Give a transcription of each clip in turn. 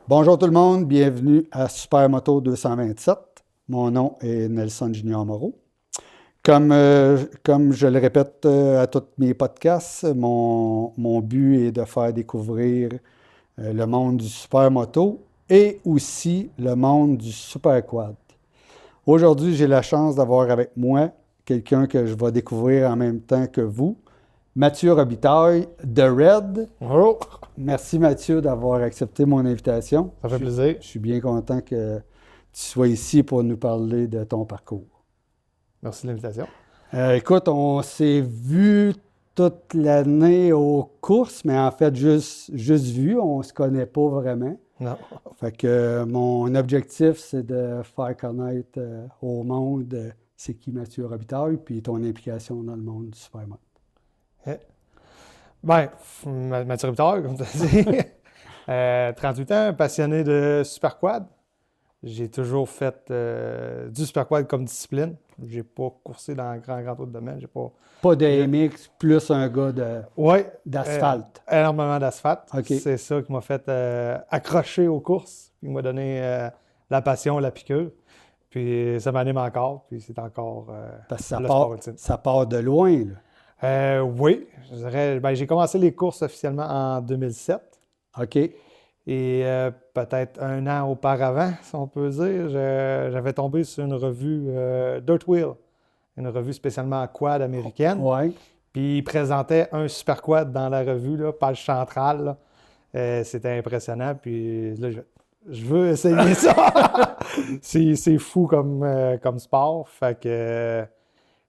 Bonjour tout le monde, bienvenue à Supermoto 227. Mon nom est Nelson Junior Moreau. Comme je le répète à tous mes podcasts, mon but est de faire découvrir le monde du supermoto et aussi le monde du superquad. Aujourd'hui, j'ai la chance d'avoir avec moi quelqu'un que je vais découvrir en même temps que vous, Mathieu Robitaille de Red. Bonjour, Merci Mathieu d'avoir accepté mon invitation. ça fait plaisir. Je suis bien content que tu sois ici pour nous parler de ton parcours. Merci de l'invitation. Écoute, on s'est vu toute l'année aux courses, mais en fait, juste vu, on ne se connaît pas vraiment. Non. Fait que mon objectif, c'est de faire connaître au monde c'est qui Mathieu Robitaille, puis ton implication dans le monde du supermode. Ben, Mathieu Riptard, comme tu as dit. 38 ans, passionné de superquad. J'ai toujours fait du superquad comme discipline. J'ai pas coursé dans grand autre domaine. J'ai pas. Pas de MX, plus un gars Ouais. d'asphalte. Énormément d'asphalte. OK. C'est ça qui m'a fait accrocher aux courses. Puis qui m'a donné la passion, la piqûre. Puis ça m'anime encore. Puis c'est encore Parce que le sport ultime. ça part de loin, là. Oui, je dirais, ben, j'ai commencé les courses officiellement en 2007 OK. et peut-être un an auparavant, si on peut dire, j'avais tombé sur une revue Dirt Wheel, une revue spécialement quad américaine. Ouais. Puis ils présentaient un super quad dans la revue, là, page centrale. Là. C'était impressionnant. Puis là, je veux essayer ça. C'est fou comme sport. Fait que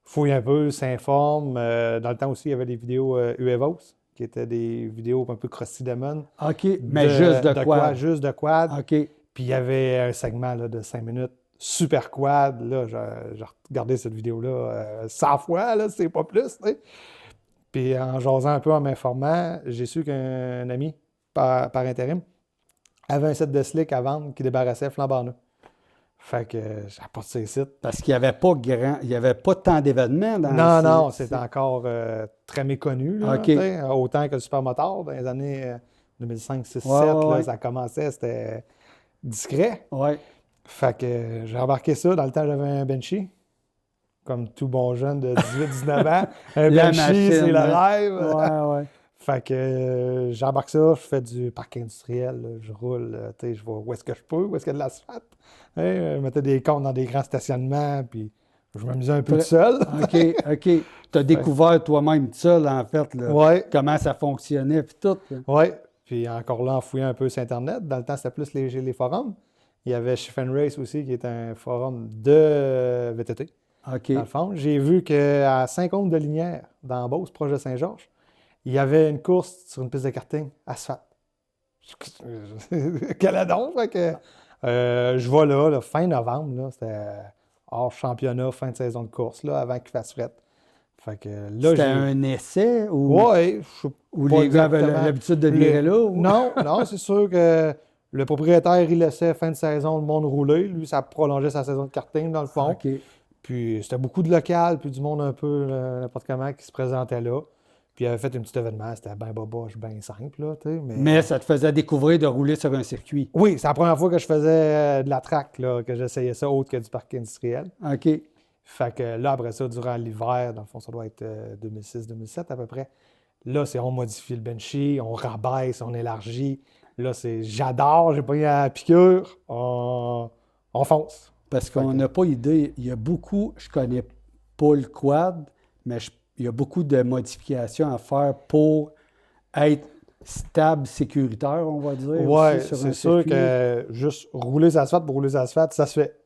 fouille un peu, s'informe. Dans le temps aussi, il y avait des vidéos UEVOS, qui étaient des vidéos un peu Crusty Demon. OK, mais juste de quad. Juste de quad. OK. Puis il y avait un segment là, de 5 minutes, super quad. Là, j'ai regardé cette vidéo-là 100 fois, là, c'est pas plus. Tu sais. Puis en jasant un peu, en m'informant, j'ai su qu'un ami, par intérim, avait un set de slick à vendre qui débarrassait flambant neuf. Fait que j'ai apporté ces sites. Parce qu'il n'y avait pas tant d'événements dans Non, c'est encore très méconnu. Là, OK. autant que le supermotard dans les années 2005, 6, Ouais, 7, ouais, là, ouais. ça commençait, c'était discret. Ouais. Fait que j'ai embarqué ça. Dans le temps, j'avais un Benchy, comme tout bon jeune de 18-19 ans. Un La Benchy, machine, c'est le hein. rêve. Ouais, ouais. Fait que j'embarque ça, je fais du parc industriel, là, je roule, tu sais, je vois où est-ce que je peux, où est-ce qu'il y a de l'asphalte. Je mettais des comptes dans des grands stationnements, puis je m'amusais un peu tout seul. OK, OK. Tu as découvert toi-même tout seul, en fait, là, Ouais, comment ça fonctionnait, puis tout. Là. ouais. Puis encore là, en fouillant un peu sur Internet. Dans le temps, c'était plus les forums. Il y avait Shift and Race aussi, qui est un forum de VTT, OK. dans le fond. J'ai vu qu'à Saint-Côme-de-Linière, dans Beauce, proche de Saint-Georges, il y avait une course sur une piste de karting asphalte. Caladon, fait que je vais là, fin novembre, là, c'était hors championnat, fin de saison de course, là, avant qu'il fasse fret. Fait que là, C'était un essai ouais, je sais où pas les gars avaient exactement. l'habitude de virer là? Ou... Non, c'est sûr que le propriétaire, il laissait fin de saison le monde rouler. Lui, ça prolongeait sa saison de karting, dans le fond. OK. Puis c'était beaucoup de local, puis du monde un peu n'importe comment qui se présentait là. Puis il avait fait un petit événement, c'était bien boboche, bien simple, là, tu sais. Mais ça te faisait découvrir de rouler sur un circuit. Oui, c'est la première fois que je faisais de la track, là, que j'essayais ça autre que du parc industriel. OK. Fait que là, après ça, durant l'hiver, dans le fond, ça doit être 2006-2007 à peu près. Là, on modifie le benchy, on rabaisse, on élargit. Là, j'adore, j'ai pas eu la piqûre, on fonce. Parce qu'on n'a pas idée. Il y a beaucoup, je connais pas le quad, mais il y a beaucoup de modifications à faire pour être stable, sécuritaire, on va dire. Ouais, aussi, sur c'est un sûr circuit. que juste rouler les asphaltes pour rouler les asphaltes, ça se fait.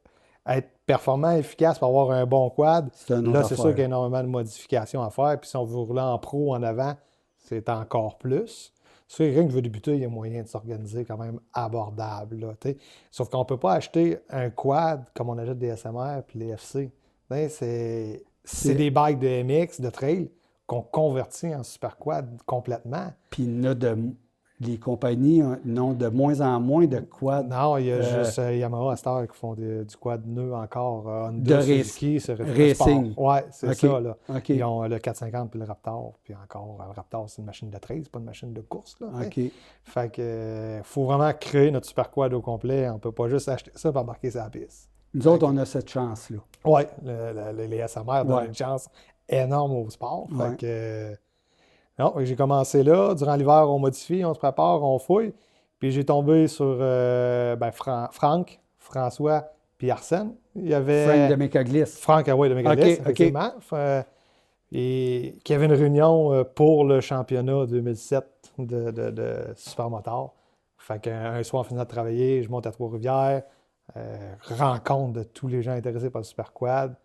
Être performant, efficace pour avoir un bon quad, C'est une autre là, c'est affaire. sûr qu'il y a énormément de modifications à faire. Puis si on veut rouler en pro en avant, c'est encore plus. C'est sûr que quelqu'un qui veut débuter, il y a moyen de s'organiser quand même abordable. Là, t'sais. Sauf qu'on ne peut pas acheter un quad comme on achète des SMR puis les FC. C'est des bikes de MX, de trail, qu'on convertit en super quad complètement. Puis les compagnies n'ont de moins en moins de quad Non, il y a juste Yamaha à cette heure qui font du quad nœud encore. de Honda, Suzuki, c'est racing. Sport. Ouais, c'est OK. ça, là. OK. Ils ont le 450 puis le Raptor. Puis encore, le Raptor, c'est une machine de trade, c'est pas une machine de course, là. OK. Fait que faut vraiment créer notre super quad au complet. On peut pas juste acheter ça pour embarquer sur la piste. Nous autres, on a cette chance-là. Oui, les SMR donnent Ouais. une chance énorme au sport. Ouais. Fait que, non, j'ai commencé là. Durant l'hiver, on modifie, on se prépare, on fouille. Puis j'ai tombé sur Franck, François, puis Arsène. Il y avait Frank de Mécaglisse. Franck, oui, de Mégalis, OK, OK. effectivement. Et qui avait une réunion pour le championnat 2007 de supermoteur. Fait qu'un soir, en finissant de travailler, je monte à Trois-Rivières, rencontre de tous les gens intéressés par le super quad.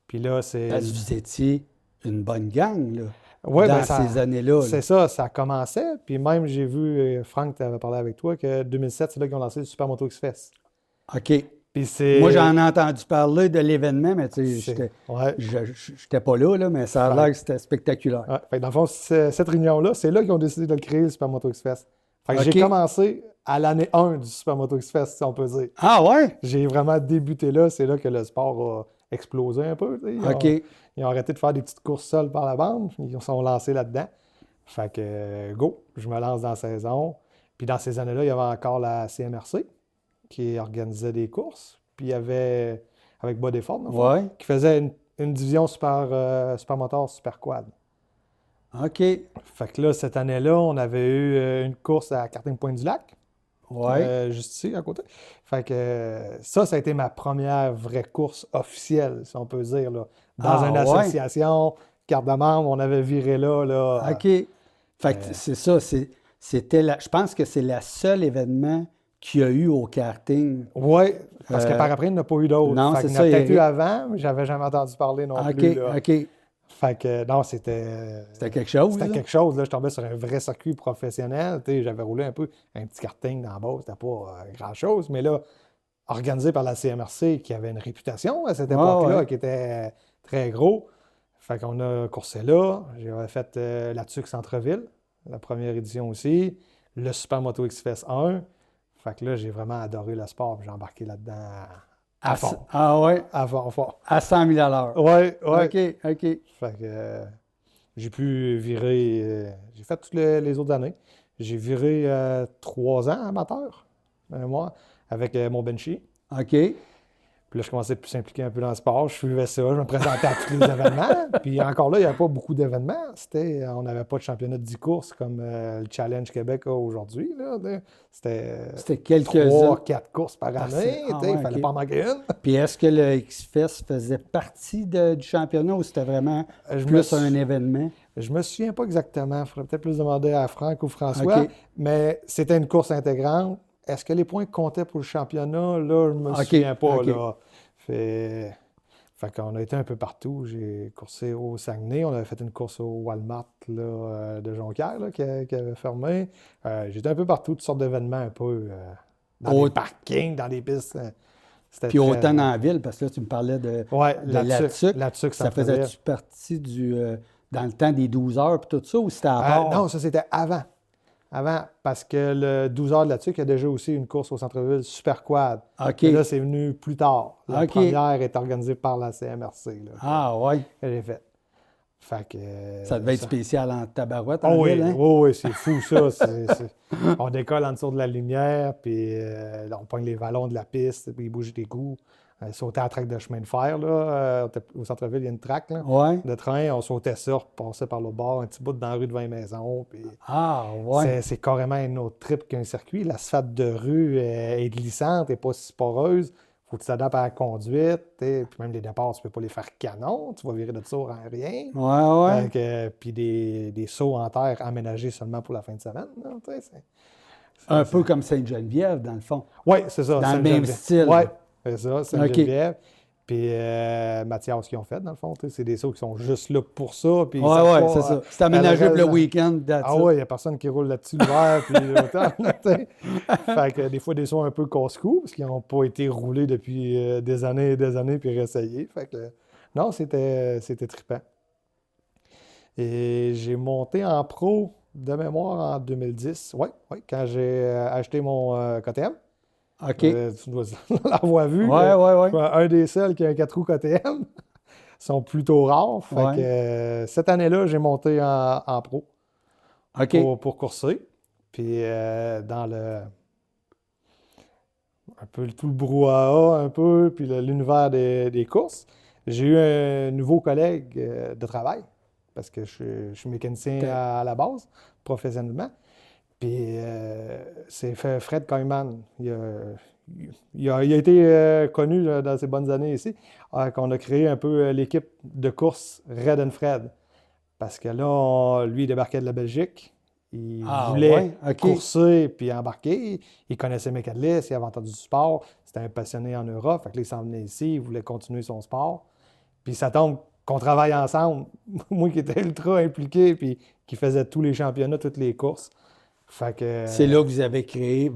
Puis là, c'est... Parce que vous étiez une bonne gang, là, Ouais, dans ben, ces années-là. c'est ça, ça commençait. Puis même, j'ai vu, Franck, tu avais parlé avec toi, que 2007, c'est là qu'ils ont lancé le Super Moto X-Fest. OK. Puis c'est... Moi, j'en ai entendu parler de l'événement, mais tu sais, Ouais. j'étais pas là, mais ça a l'air que c'était spectaculaire. Ouais. Fait que dans le fond, cette réunion-là, c'est là qu'ils ont décidé de le créer, le Super Moto X-Fest. Fait que OK. j'ai commencé à l'année 1 du Super Moto X-Fest, si on peut dire. Ah ouais? J'ai vraiment débuté là. C'est là que le sport a explosé un peu. Tu sais. OK. Ils ont arrêté de faire des petites courses seules par la bande. Ils se sont lancés là-dedans. Fait que, go, je me lance dans la saison. Puis dans ces années-là, il y avait encore la CMRC qui organisait des courses. Puis il y avait, avec Bas d'effort, dans le fond, Ouais. qui faisait une division super moteur, super quad. OK. Fait que là, cette année-là, on avait eu une course à Karting-Pointe-du-Lac. Ouais. Juste ici, à côté. Fait que ça a été ma première vraie course officielle, si on peut dire, là. Dans une association, carte de membre, on avait viré là. OK. Fait que c'est ça. Je pense que c'est le seul événement qu'il y a eu au karting. Oui, parce que par après, il n'y en a pas eu d'autres. Non, fait c'est qu'il y ça. en a peut-être eu avant, mais j'avais jamais entendu parler non OK, plus. Là. OK. Fait que non, c'était quelque chose. C'était là. quelque chose. Là. Je tombais sur un vrai circuit professionnel. Tu sais, j'avais roulé un peu un petit karting dans la base. C'était pas grand-chose. Mais là, organisé par la CMRC, qui avait une réputation à cette époque-là, ouais. qui était très gros. Fait qu'on a coursé là. J'avais fait la TUC Centre-Ville, la première édition aussi. Le Super Moto X-Fest 1. Fait que là, j'ai vraiment adoré le sport. J'ai embarqué là-dedans à fond. Ah ouais? À fond. À 100 000 à l'heure. Ouais. OK. Fait que j'ai pu virer... j'ai fait toutes les autres années. J'ai viré 3 ans amateur, moi, avec mon Benchy. OK. Puis là, je commençais à plus s'impliquer un peu dans le sport. Je suivais ça, je me présentais à tous les événements. Puis encore là, il n'y avait pas beaucoup d'événements. On n'avait pas de championnat de 10 courses comme le Challenge Québec a aujourd'hui. C'était quelques-uns. 3-4 courses par année. Il ne fallait pas en manquer une. Puis est-ce que le X-Fest faisait partie du championnat ou c'était vraiment plus un événement? Je me souviens pas exactement. Il faudrait peut-être plus demander à Franck ou François. OK. Mais c'était une course intégrante. Est-ce que les points comptaient pour le championnat? Là, je ne me souviens pas. OK. Là. Fait qu'on a été un peu partout. J'ai coursé au Saguenay. On avait fait une course au Walmart là, de Jonquière là, qui avait fermé. J'étais un peu partout, toutes sortes d'événements un peu dans des parkings, dans des pistes. Puis autant dans la ville, parce que là, tu me parlais de la TUC. Ça faisait-tu partie dans le temps des 12 heures et tout ça, ou c'était à part? Non, ça c'était avant. Avant, parce que le 12 heures de la TUC, il y a déjà aussi une course au centre-ville Super Quad. OK. Mais là, c'est venu plus tard. La première est organisée par la CMRC. Là, ouais. Que j'ai fait. Fait que, ça devait être spécial en tabarouette. Oui, hein? Oui, c'est fou ça. On décolle en dessous de la lumière, puis là, on pogne les vallons de la piste, puis il bouge des coups. Sauter à la traque de chemin de fer, là. Au centre-ville, il y a une traque là, de train. On sautait ça, on passait par le bord, un petit bout dans la rue devant les maisons. Puis c'est carrément un autre trip qu'un circuit. L'asphalte de rue est glissante, n'est pas si poreuse. Faut que tu t'adaptes à la conduite. Puis même les départs, tu ne peux pas les faire canon. Tu vas virer de ça en rien. Ouais. Puis des sauts en terre aménagés seulement pour la fin de semaine. Là, un peu comme Sainte-Geneviève, dans le fond. Oui, c'est ça. Dans le même style. Oui, c'est ça. Sainte-Geneviève. Puis Mathias qui ont fait, dans le fond. C'est des sauts qui sont juste là pour ça. Oui, c'est ça. C'est aménagé pour le week-end. Oui, il n'y a personne qui roule là-dessus l'hiver. Puis l'automne. Fait que des fois, des sauts un peu casse-cou, parce qu'ils n'ont pas été roulés depuis des années et des années, puis réessayés. Fait que non, c'était trippant. Et j'ai monté en pro de mémoire en 2010. Oui, quand j'ai acheté mon KTM. OK. Tu dois l'avoir vu. Ouais. Je suis un des seuls qui a un 4 roues KTM. Ils sont plutôt rares. Fait Ouais. que cette année-là, j'ai monté en pro OK. pour courser. Puis dans un peu tout le brouhaha, un peu, puis l'univers des courses, j'ai eu un nouveau collègue de travail, parce que je suis mécanicien à la base, professionnellement. Puis c'est Fred Koyman. Il a été connu là, dans ses bonnes années ici, qu'on a créé un peu l'équipe de course Red and Fred. Parce que là, lui, il débarquait de la Belgique. Il voulait OK. courser puis embarquer. Il connaissait Mécadlis, il avait entendu du sport. C'était un passionné en Europe. Fait que là, il s'en venait ici, il voulait continuer son sport. Puis ça tombe qu'on travaille ensemble. Moi qui étais ultra impliqué puis qui faisait tous les championnats, toutes les courses. Fait que, c'est là que vous avez créé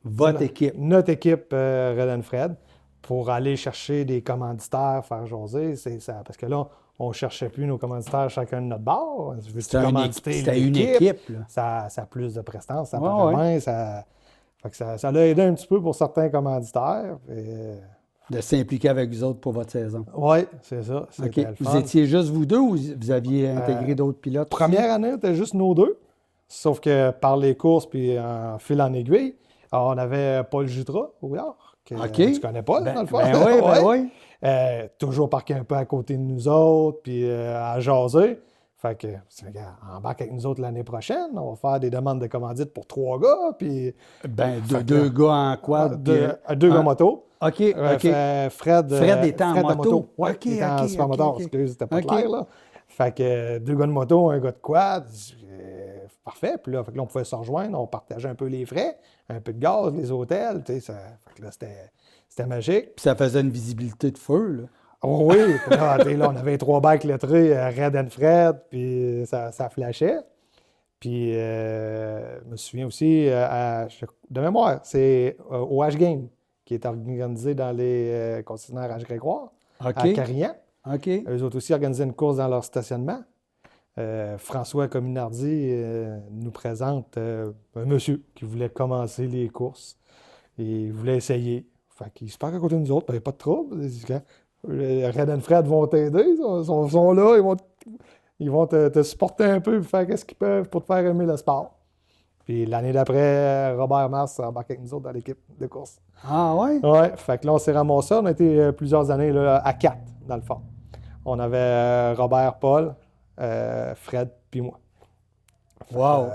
votre équipe. Notre équipe Red and Fred pour aller chercher des commanditaires, faire jaser. C'est ça. Parce que là, on ne cherchait plus nos commanditaires chacun de notre bord. C'était une équipe. Là. Ça a plus de prestance, ça Ouais, paraît ouais. bien. Fait que ça l'a aidé un petit peu pour certains commanditaires. De s'impliquer avec vous autres pour votre saison. Oui, c'est ça. OK. C'était le Vous fun. étiez juste vous deux ou vous aviez intégré d'autres pilotes? Première année, c'était juste nous deux. Sauf que par les courses, puis en fil en aiguille, on avait Paul Jutras, au Yard, que OK. tu connais pas, dans le fond. Oui. Toujours parqué un peu à côté de nous autres, puis à jaser. Fait que, regarde, embarque avec nous autres l'année prochaine. On va faire des demandes de commandite pour 3 gars, puis... Deux gars en quad. Deux gars moto. OK. Fred était en moto. Oui, OK, il était en OK, supermoto. OK. Excuse, c'était pas OK. clair, là. Fait que 2 gars de moto, un gars de quad. Parfait. Puis là, on pouvait se rejoindre, on partageait un peu les frais, un peu de gaz, les hôtels. Fait que là, c'était magique. Puis ça faisait une visibilité de feu, là. Oh oui. Puis là, on avait 3 bikes lettrés, Red and Fred, puis ça flashait. Puis je me souviens aussi, de mémoire, c'est au H-Game, qui est organisé dans les concessionnaires H-Grégoire, à Carignan. OK. Eux autres aussi organisaient une course dans leur stationnement. François Cominardi nous présente un monsieur qui voulait commencer les courses. Et il voulait essayer. Fait qu'il se parle à côté de nous autres, ben, pas de trouble. Red and Fred vont t'aider, ils sont là, ils vont te supporter un peu et faire ce qu'ils peuvent pour te faire aimer le sport. Puis l'année d'après, Robert Mars a embarqué avec nous autres dans l'équipe de course. Ah ouais? Ouais, fait que là, on s'est ramassé. On a été plusieurs années là, à 4, dans le fond. On avait Robert, Paul, Fred, puis moi. Wow!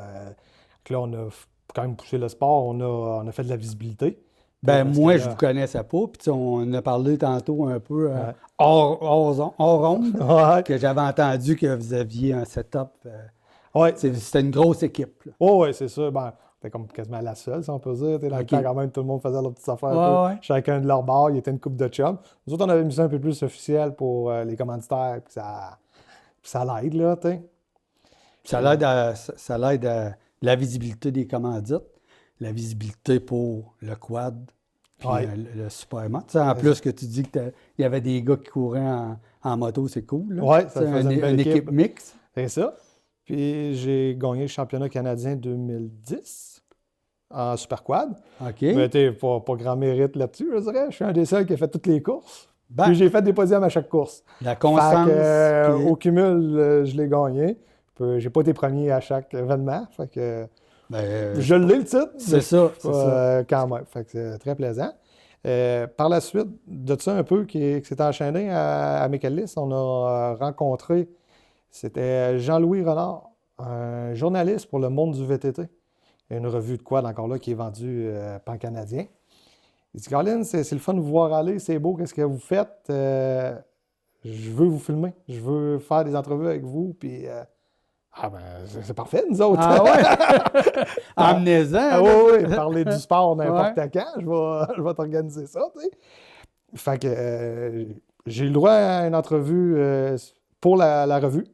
Là, on a quand même poussé le sport. On a fait de la visibilité. Moi, je ne vous connaissais pas. Puis on en a parlé tantôt un peu hors onde, que j'avais entendu que vous aviez un setup. C'était une grosse équipe. Oui, c'est ça. C'était comme quasiment la seule, si on peut dire. Dans le temps, quand même, tout le monde faisait leurs petites affaires. Chacun de leur bord, il était une coupe de chum. Nous autres, on avait mis ça un peu plus officiel pour les commanditaires. Puis ça l'aide, là, tu sais. Ça l'aide à la visibilité des commandites, la visibilité pour le quad, puis le superman. En plus que tu dis qu'il y avait des gars qui couraient en moto, c'est cool. Oui, ça faisait une équipe mixte. C'est ça. Puis j'ai gagné le championnat canadien 2010 en super quad. OK. Mais pas grand mérite là-dessus, je dirais. Je suis un des seuls qui a fait toutes les courses. Puis j'ai fait des podiums à chaque course. La constance. Au cumul, je l'ai gagné. J'ai pas été premier à chaque événement. Fait que je l'ai le titre. C'est ça. Quand même. Fait que c'est très plaisant. Par la suite de ça un peu qui s'est enchaîné à Mécadlis, on a rencontré, c'était Jean-Louis Renard, un journaliste pour Le Monde du VTT. Une revue de quad encore là qui est vendue pan-canadien. Il dit, Colin, c'est le fun de vous voir aller, c'est beau, qu'est-ce que vous faites? Je veux vous filmer, je veux faire des entrevues avec vous, puis c'est parfait, nous autres. Ah ouais? Emmenez-en. Oui, parler du sport n'importe quand, je vais t'organiser ça, tu sais. Fait que j'ai eu le droit à une entrevue pour la revue.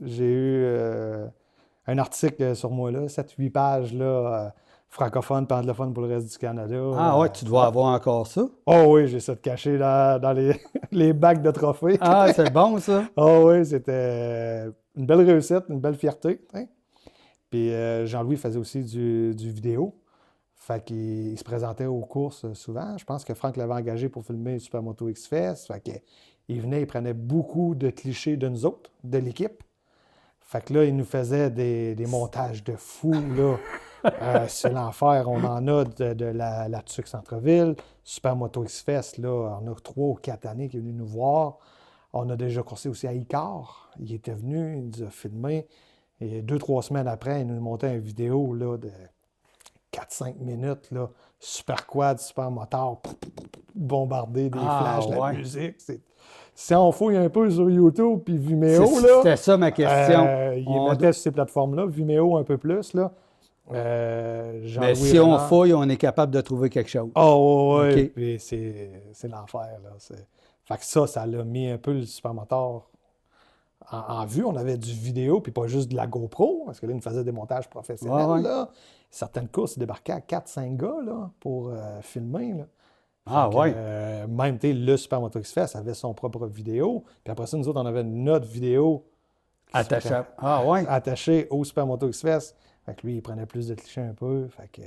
J'ai eu un article sur moi, là, 7-8 pages, là, francophone, puis anglophone pour le reste du Canada. Ah ouais, tu dois avoir encore ça. Oh oui, j'ai ça de caché dans les bacs de trophées. Ah, c'est bon ça. Oh oui, c'était une belle réussite, une belle fierté. Hein? Puis Jean-Louis faisait aussi du vidéo. Fait qu'il se présentait aux courses souvent. Je pense que Franck l'avait engagé pour filmer Supermoto X-Fest. Fait qu'il venait, il prenait beaucoup de clichés de nous autres, de l'équipe. Fait que là, il nous faisait des montages de fous, là. C'est l'enfer. On en a de la TUC Centre-Ville. Supermoto X-Fest, là, on a 3 ou 4 années qu'il est venu nous voir. On a déjà coursé aussi à Icar. Il était venu, il nous a filmé. Et 2-3 semaines après, il nous montait une vidéo là, de 4-5 minutes, là, super quad, super moteur, bombarder des flashs, la musique. Si on fouille un peu sur YouTube puis Vimeo, là, c'était ça ma question. il mettait sur ces plateformes-là, Vimeo un peu plus, là. Mais si on fouille, on est capable de trouver quelque chose. Oh, oui, okay. Puis c'est l'enfer, là. Fait que ça l'a mis un peu le supermoteur en vue. On avait du vidéo, puis pas juste de la GoPro, parce que là, il nous faisait des montages professionnels, là. Certaines courses, ils débarquaient à 4-5 gars, là, pour filmer, là. Même, le Supermoto X-Fest avait son propre vidéo. Puis après ça, nous autres, on avait notre vidéo attachée au Supermoto X-Fest. Fait que lui, il prenait plus de clichés un peu. Fait que...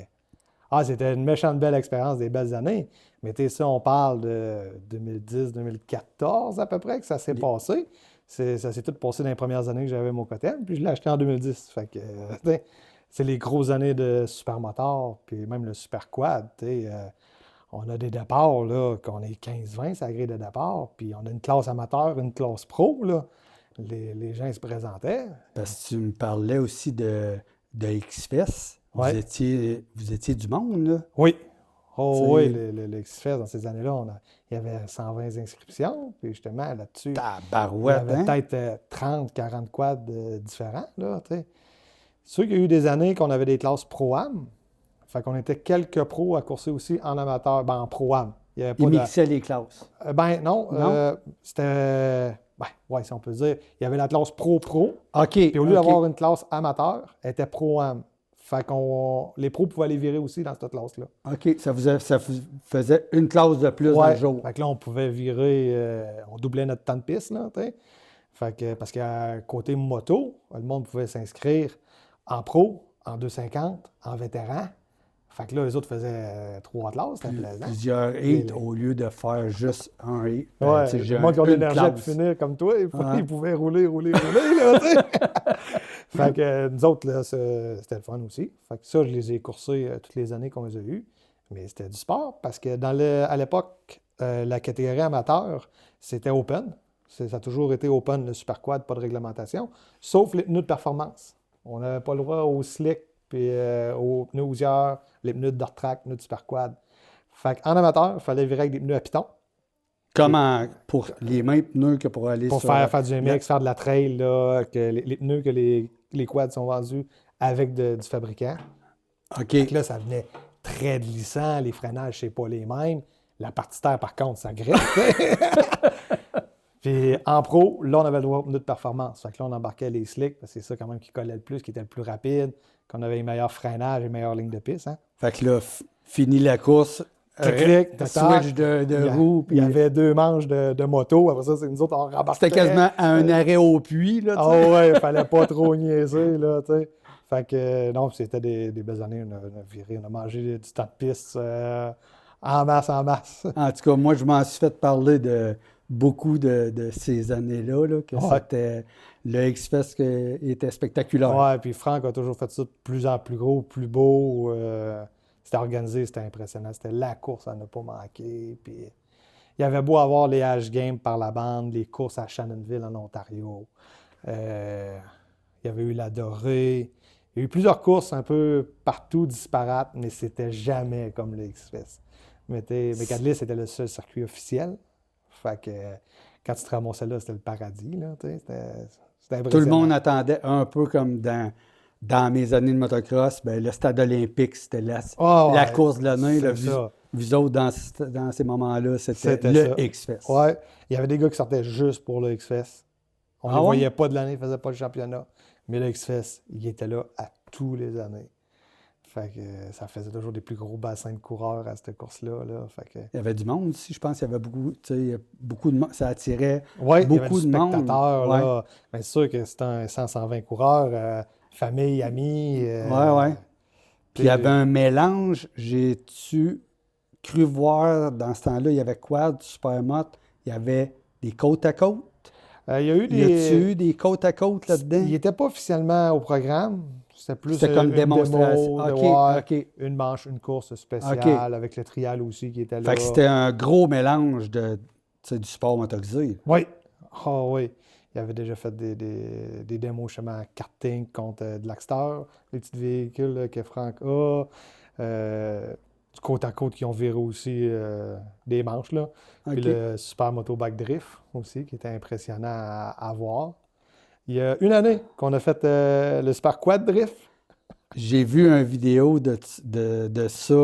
c'était une méchante belle expérience, des belles années. Mais ça, on parle de 2010-2014 à peu près que ça s'est passé. Ça s'est tout passé dans les premières années que j'avais mon Kotem. Puis je l'ai acheté en 2010. Fait que, c'est les grosses années de supermoteur, puis même le super quad. On a des départs, là, qu'on est 15-20, ça grille de départ. Puis on a une classe amateur, une classe pro, là. Les gens ils se présentaient. Parce que tu me parlais aussi de X-Fest. Ouais. Vous étiez du monde, là? Oui. Oui, le X-Fest, dans ces années-là, il y avait 120 inscriptions. Puis justement, là-dessus, il y avait peut-être 30-40 quads différents, là, tu sais. C'est sûr qu'il y a eu des années qu'on avait des classes Pro-Am. Fait qu'on était quelques pros à courser aussi en amateur, en Pro-Am. Ils mixaient les classes. Non. C'était... si on peut dire. Il y avait la classe Pro-Pro. OK. Puis au lieu d'avoir une classe amateur, elle était Pro-Am. Fait qu'on... Les pros pouvaient aller virer aussi dans cette classe-là. OK. Ça faisait une classe de plus dans le jour. Fait que là, on pouvait virer... on doublait notre temps de piste, là, tu sais. Fait que, parce qu'à côté moto, le monde pouvait s'inscrire en pro, en 250, en vétéran. Fait que là, les autres faisaient 3 classes, c'était plaisant. Plusieurs hits au lieu de faire juste un hit. Le monde qui a l'énergie à finir comme toi, ils pouvaient rouler, là, tu sais. Fait que nous autres, là, c'était le fun aussi. Fait que ça, je les ai coursés toutes les années qu'on les a eues. Mais c'était du sport, parce que à l'époque, la catégorie amateur, c'était open. Ça a toujours été open, le super quad, pas de réglementation, sauf les pneus de performance. On n'avait pas le droit aux slick, puis aux pneus Hoosier, les pneus de dirt track, pneus de super quad. Fait qu'en amateur, il fallait virer avec des pneus à piton. Comment pour les mêmes pneus que pour aller pour faire du MX, faire de la trail, là, que les pneus que les quads sont vendus avec du fabricant. OK. Donc là, ça venait très glissant, les freinages, c'est pas les mêmes. La partie terre, par contre, ça greffe. Puis en pro, là, on avait le droit aux pneus de performance. Fait que là, on embarquait les slicks, parce que c'est ça quand même qui collait le plus, qui était le plus rapide, qu'on avait les meilleurs freinages et les meilleures lignes de piste. Hein? Fait que là, fini la course, switch de roue. Il y avait 2 manches de moto. Après ça, c'est nous autres, on rembarquait. C'était quasiment à un arrêt au puits, là, ouais, il fallait pas trop niaiser, là, tu sais. Fait que, non, c'était des belles années. On a viré, on a mangé du temps de piste en masse. En tout cas, moi, je m'en suis fait parler de beaucoup de ces années-là, là, que c'était le X-Fest qui était spectaculaire. Ouais, puis Franck a toujours fait ça de plus en plus gros, plus beau. C'était organisé, c'était impressionnant. C'était la course à ne pas manquer. Puis il y avait beau avoir les H-Games par la bande, les courses à Shannonville en Ontario. Il y avait eu la Dorée. Il y a eu plusieurs courses un peu partout disparates, mais c'était jamais comme le X-Fest. Mais Mécadlis, c'était le seul circuit officiel. Fait que quand tu te ramassais là, c'était le paradis. Là, c'était impressionnant. Tout le monde attendait un peu comme dans mes années de motocross. Ben, le stade olympique, c'était la course de l'année. Vous autres, dans ces moments-là, c'était le X-Fest. Oui, il y avait des gars qui sortaient juste pour le X-Fest. On ne les voyait pas de l'année, ils ne faisaient pas le championnat. Mais le X-Fest, il était là à tous les années. Fait que ça faisait toujours des plus gros bassins de coureurs à cette course-là. Là. Fait que... Il y avait du monde aussi, je pense qu'il y avait beaucoup de monde. Ça attirait beaucoup de monde. Spectateurs. Là. Bien sûr que c'était un 100-120 coureurs. famille, amis. Ouais. Puis il y avait un mélange. J'ai-tu cru voir dans ce temps-là, il y avait Quad, Supermoto, il y avait des côte à côte. Il y a eu Y a-tu eu des côte à côte là-dedans? Il n'était pas officiellement au programme. C'était plus C'était comme une démonstration. démo de OK, voir OK. une manche, une course spéciale OK. avec le trial aussi qui était là. Fait que c'était un gros mélange de, tu sais, du sport motorisé. Oui. Ah oui. Il avait déjà fait des démos justement en karting contre de l'Axter, les petits véhicules là, que Franck a. Du côte à côte qui ont viré aussi des manches. Là. Puis OK. le Super Moto Back Drift aussi, qui était impressionnant à voir. Il y a une année qu'on a fait le Super Quad Drift. J'ai vu une vidéo de ça.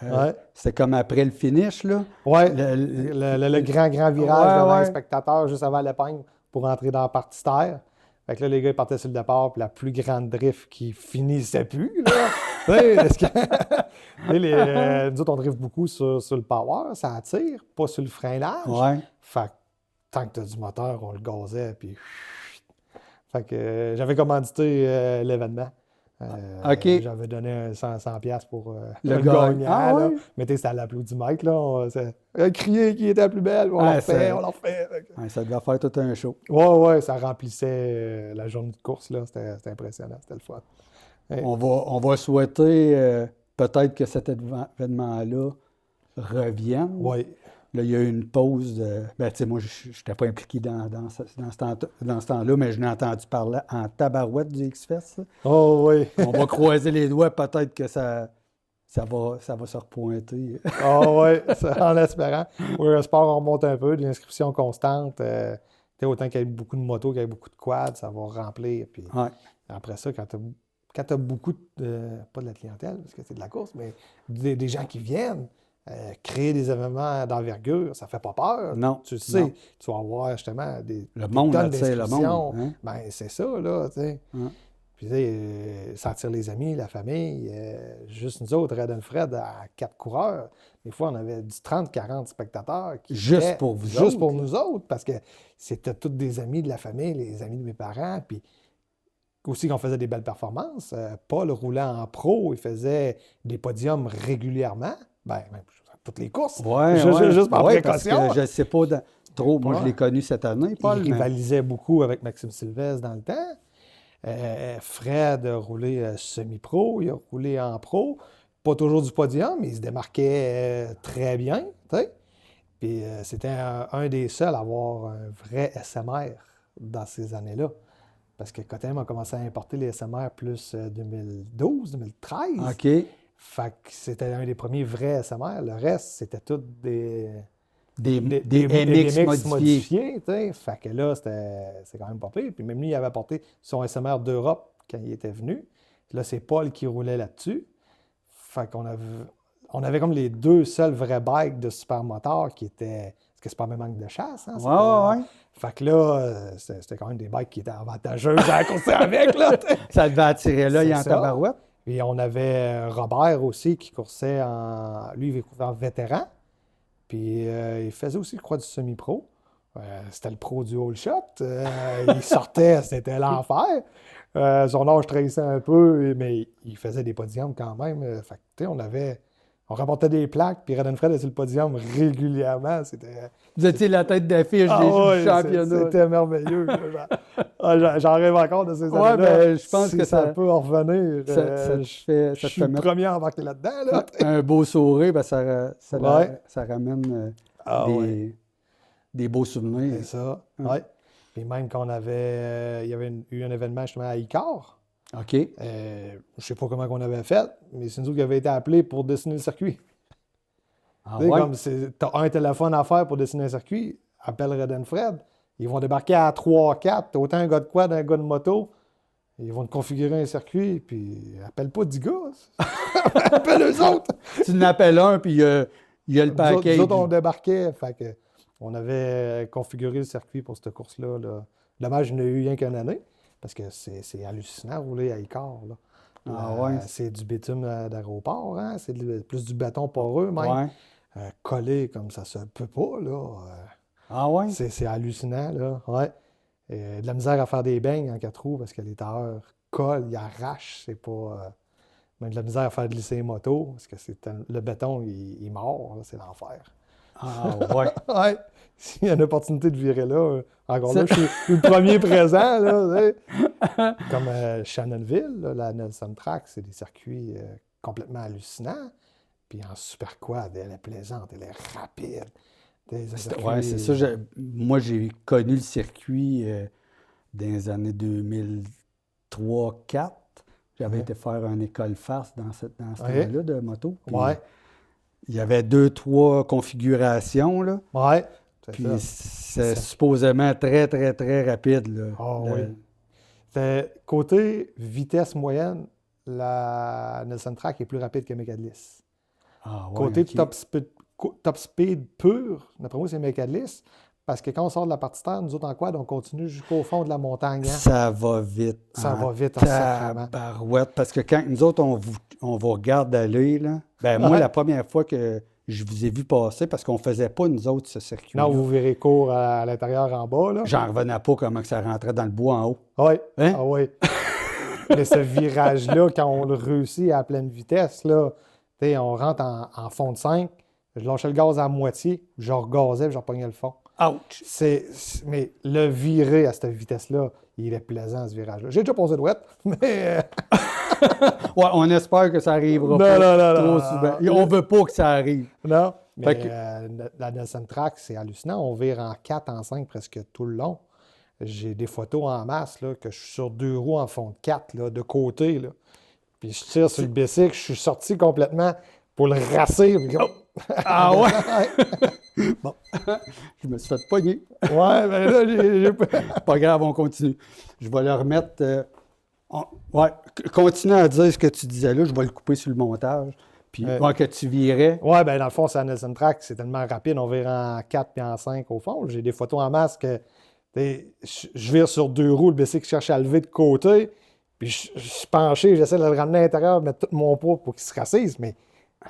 Ouais. C'était comme après le finish, là. Ouais. Le- Le grand virage Ouais, devant ouais. les spectateurs juste avant l'épingle pour entrer dans la partie terre. Fait que là, les gars, ils partaient sur le départ, puis la plus grande drift qui finissait plus, là. Tu sais, est-ce que- Tu sais, nous autres, on drift beaucoup sur le power, ça attire, pas sur le freinage. Ouais. Fait que tant que tu as du moteur, on le gazait, puis... Fait que j'avais commandité l'événement. OK. J'avais donné 100 piastres pour Le le gagnant. gagnant. Ah, là. ouais? Mais tu sais, c'était à l'applaudimètre, là. Crier qui était la plus belle. On Ah, l'a refait, ça- on l'a refait. Fait que- Ouais, ça devait faire tout un show. Ouais, ça remplissait la journée de course, là. C'était impressionnant, c'était le fun. Ouais. On va souhaiter peut-être que cet événement-là revienne. Ouais. Là, il y a eu une pause. Ben, tu sais, moi, je n'étais pas impliqué dans ce temps-là, mais je n'ai entendu parler en tabarouette du X-Fest. Ça. Oh, oui. On va croiser les doigts, peut-être que ça va se repointer. Oh, oui, en espérant. Oui, le sport, on remonte un peu, des inscriptions constantes. Autant qu'il y ait beaucoup de motos, qu'il y ait beaucoup de quads, ça va remplir. Puis Ouais. après ça, quand tu as beaucoup pas de la clientèle, parce que c'est de la course, mais des gens qui viennent, créer des événements d'envergure, ça fait pas peur. Non, Tu sais, non. tu vas avoir justement Le monde tonnes attire le d'inscriptions. monde. Hein? Ben, c'est ça, là, tu sais. Hein? Puis, tu sais, ça attire les amis, la famille. Juste nous autres, Red and Fred, à 4 coureurs, des fois, on avait du 30-40 spectateurs. Juste étaient pour vous Juste autres, pour là. nous autres, parce que c'était tous des amis de la famille, les amis de mes parents. Puis, aussi qu'on faisait des belles performances. Paul roulait en pro, il faisait des podiums régulièrement. Ben, même toutes les courses. Ouais, Juste par ouais, parce précaution. que je ne sais pas trop. Moi, je Ouais. l'ai connu cette année, Paul. Il mais- rivalisait beaucoup avec Maxime Sylvestre dans le temps. Fred a roulé semi-pro, il a roulé en pro. Pas toujours du podium, mais il se démarquait très bien. T'sais. Puis c'était un des seuls à avoir un vrai SMR dans ces années-là. Parce que KTM a commencé à importer les SMR plus 2012, 2013. OK. Fait que c'était un des premiers vrais SMR. Le reste, c'était tout des Des MX modifiés. t'sais. Fait que là, c'est quand même pas pire. Puis même lui, il avait apporté son SMR d'Europe quand il était venu. Puis là, c'est Paul qui roulait là-dessus. Fait qu'on avait comme les deux seuls vrais bikes de supermoteur qui étaient... Parce que c'est pas le même angle de chasse. Hein? Ouais. Fait que là, c'était quand même des bikes qui étaient avantageuses à courser avec. Là, t'sais. Ça devait attirer l'œil C'est en ça. tabarouette. Puis on avait Robert aussi qui coursait lui, il coursait en vétéran. Puis il faisait aussi, je crois, du semi-pro. C'était le pro du whole shot. Il sortait, c'était l'enfer. Son âge trahissait un peu, mais il faisait des podiums quand même. Fait que, tu sais, on remportait des plaques, puis Red Fred était sur le podium régulièrement. C'était... Vous étiez la tête d'affiche du championnat. C'était merveilleux. J'en rêve encore de ces Ouais, années-là. ben, je pense Si que ça peut en revenir. ça te fait Je suis le mettre premier à embarquer là-dedans. Là. un beau sourire, ben, ça Ouais. ramène Ah, des, ouais. des beaux souvenirs. C'est ça. Hum. Ouais. Puis même qu'on il y avait eu un événement justement à Icar. OK. Je sais pas comment on avait fait, mais c'est nous qui avait été appelé pour dessiner le circuit. Ah Tu sais, ouais? comme t'as un téléphone à faire pour dessiner un circuit, appelle Red and Fred. Ils vont débarquer à 3-4, t'as autant un gars de quad, un gars de moto. Ils vont te configurer un circuit, puis appelle pas 10 gars. Appelle eux autres. Tu n'appelles un, puis il y a le package. Nous autres, on débarquait. Fait que on avait configuré le circuit pour cette course-là. Là. Dommage, je n'ai eu rien qu'une année, parce que c'est hallucinant rouler à Icar. Là. Ah ouais? C'est du bitume d'aéroport, hein? C'est plus du béton poreux même. Ouais. Collé comme ça se peut pas. Là. Ah ouais? C'est hallucinant. Là. Ouais. De la misère à faire des beignes en 4 roues parce que les tailleurs colle, il arrache. C'est pas... même de la misère à faire glisser les motos, parce que le béton, il mord, là, c'est l'enfer. Ah, ouais. Ouais. S'il y a une opportunité de virer là, encore là, je suis le premier présent, là, tu sais. Comme Shannonville, là, la Nelson Track, c'est des circuits complètement hallucinants. Puis en super quad, elle est plaisante, elle est rapide. Ouais, c'est ça. Moi, j'ai connu le circuit dans les années 2003-2004. J'avais été faire une école farce dans ce temps-là de moto. Puis, il y avait 2-3 configurations, là. Ouais. Puis c'est supposément très, très, très rapide, là. Oui. Côté vitesse moyenne, la Nelson Track est plus rapide que Mécadlis. Ah, ouais, Côté okay. top speed pur, d'après moi, c'est Mécadlis. Parce que quand on sort de la partie terre, nous autres en quad, on continue jusqu'au fond de la montagne. Hein? Ça va vite. Ça va vite en sacrement. Barouette. Parce que quand nous autres, on vous regarde aller, là. Ben, moi, la première fois que je vous ai vu passer, parce qu'on ne faisait pas, nous autres, ce circuit. Non, vous verrez court à l'intérieur en bas, là. J'en revenais pas comment que ça rentrait dans le bois en haut. Oui. Hein? Ah oui. Mais ce virage-là, quand on le réussit à pleine vitesse, là, on rentre en fond de 5, je lâchais le gaz à moitié, je regazais et je repognais le fond. Ouch! Mais le virer à cette vitesse-là, il est plaisant, ce virage-là. J'ai déjà posé douette, mais... Ouais, on espère que ça arrivera pas trop souvent. Et on veut pas que ça arrive. Non, mais la Nelson Track, c'est hallucinant. On vire en 4, en 5 presque tout le long. J'ai des photos en masse, là, que je suis sur 2 roues en fond de 4, là, de côté, là. Puis je tire sur le bicycle, je suis sorti complètement pour le racer. Puis... Ah ouais? Bon, je me suis fait pogner. Ouais, ben là, j'ai pas grave, on continue. Je vais le remettre... Ouais, continue à dire ce que tu disais là, je vais le couper sur le montage. Puis que tu virais. Ouais, ben dans le fond, c'est la Nelson Track, c'est tellement rapide, on vire en 4 puis en 5 au fond. J'ai des photos en masse que je vire sur 2 roues, le bicycle cherche à lever de côté, puis je suis penché, j'essaie de le ramener à l'intérieur, de mettre tout mon poids pour qu'il se rassise, mais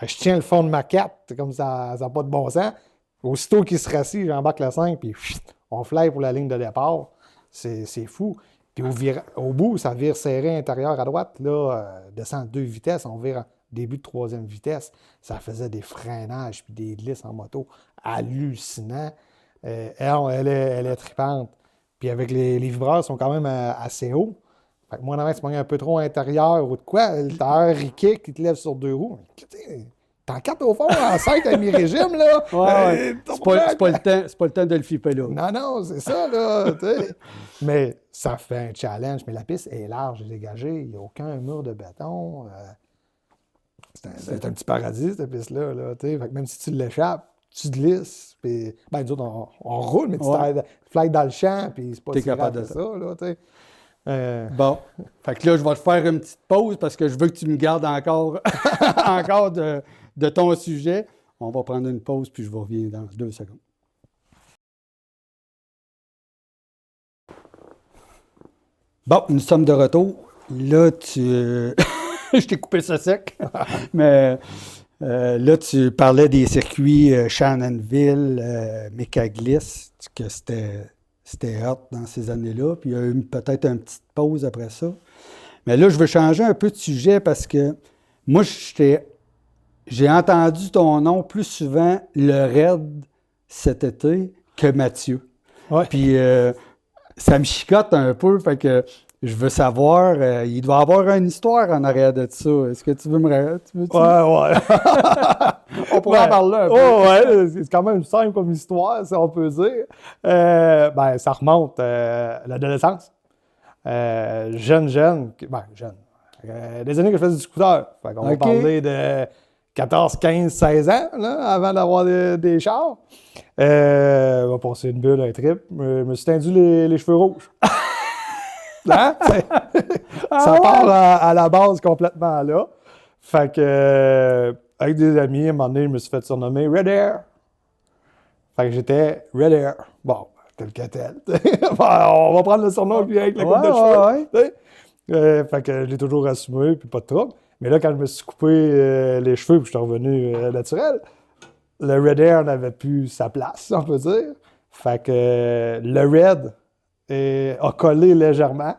je tiens le fond de ma 4, comme ça n'a pas de bon sens. Aussitôt qu'il se rassit, j'embarque le 5, puis on fly pour la ligne de départ. C'est fou. Puis au bout, ça vire serré intérieur à droite, là, descend 2 vitesses, on vire en début de 3e vitesse. Ça faisait des freinages puis des glisses en moto hallucinants. Elle est tripante. Puis avec les vibreurs, sont quand même assez hauts. Fait que moi, normalement, tu pognes un peu trop intérieur ou de quoi, le tailleur riquet qui te lève sur 2 roues. T'en 4 au fond, en 5 à mi-régime, là. Ouais. C'est pas le temps de le flipper là. Non, c'est ça, là. Mais ça fait un challenge. Mais la piste est large et dégagée. Il n'y a aucun mur de béton. C'est un petit paradis, cette piste-là. Là, fait que même si tu l'échappes, tu glisses. Puis, nous autres, on roule, mais tu fly dans le champ. Puis c'est pas si grave que ça, là, Bon. Fait que là, je vais te faire une petite pause parce que je veux que tu me gardes encore, encore de ton sujet. On va prendre une pause, puis je vous reviens dans 2 secondes. Bon, nous sommes de retour. Là, je t'ai coupé ça sec. Mais là, tu parlais des circuits Shannonville, Mécaglis, que c'était hot dans ces années-là. Puis il y a eu peut-être une petite pause après ça. Mais là, je veux changer un peu de sujet parce que moi, j'ai entendu ton nom plus souvent, le raid, cet été, que Mathieu. Ouais. Puis ça me chicote un peu, fait que je veux savoir, il doit y avoir une histoire en arrière de ça. Est-ce que tu veux me... Ouais. On pourrait en parler un peu. Ouais, c'est quand même simple comme histoire, si on peut dire. Ça remonte à l'adolescence. Jeune. Des années que je faisais du scooter. Fait qu'on va parler de 14, 15, 16 ans, là, avant d'avoir des chars. On va passer une bulle, un trip. Je me suis tendu les cheveux rouges. Hein? Ça part à la base complètement là. Fait que, avec des amis, à un moment donné, je me suis fait surnommer Red Air. Fait que j'étais Red Air. Bon, tel que tel. On va prendre le surnom puis avec la coupe de cheveux. Fait que je l'ai toujours assumé, puis pas de trouble. Mais là, quand je me suis coupé les cheveux puis je suis revenu naturel, le Red Air n'avait plus sa place, on peut dire. Fait que le Red a collé légèrement.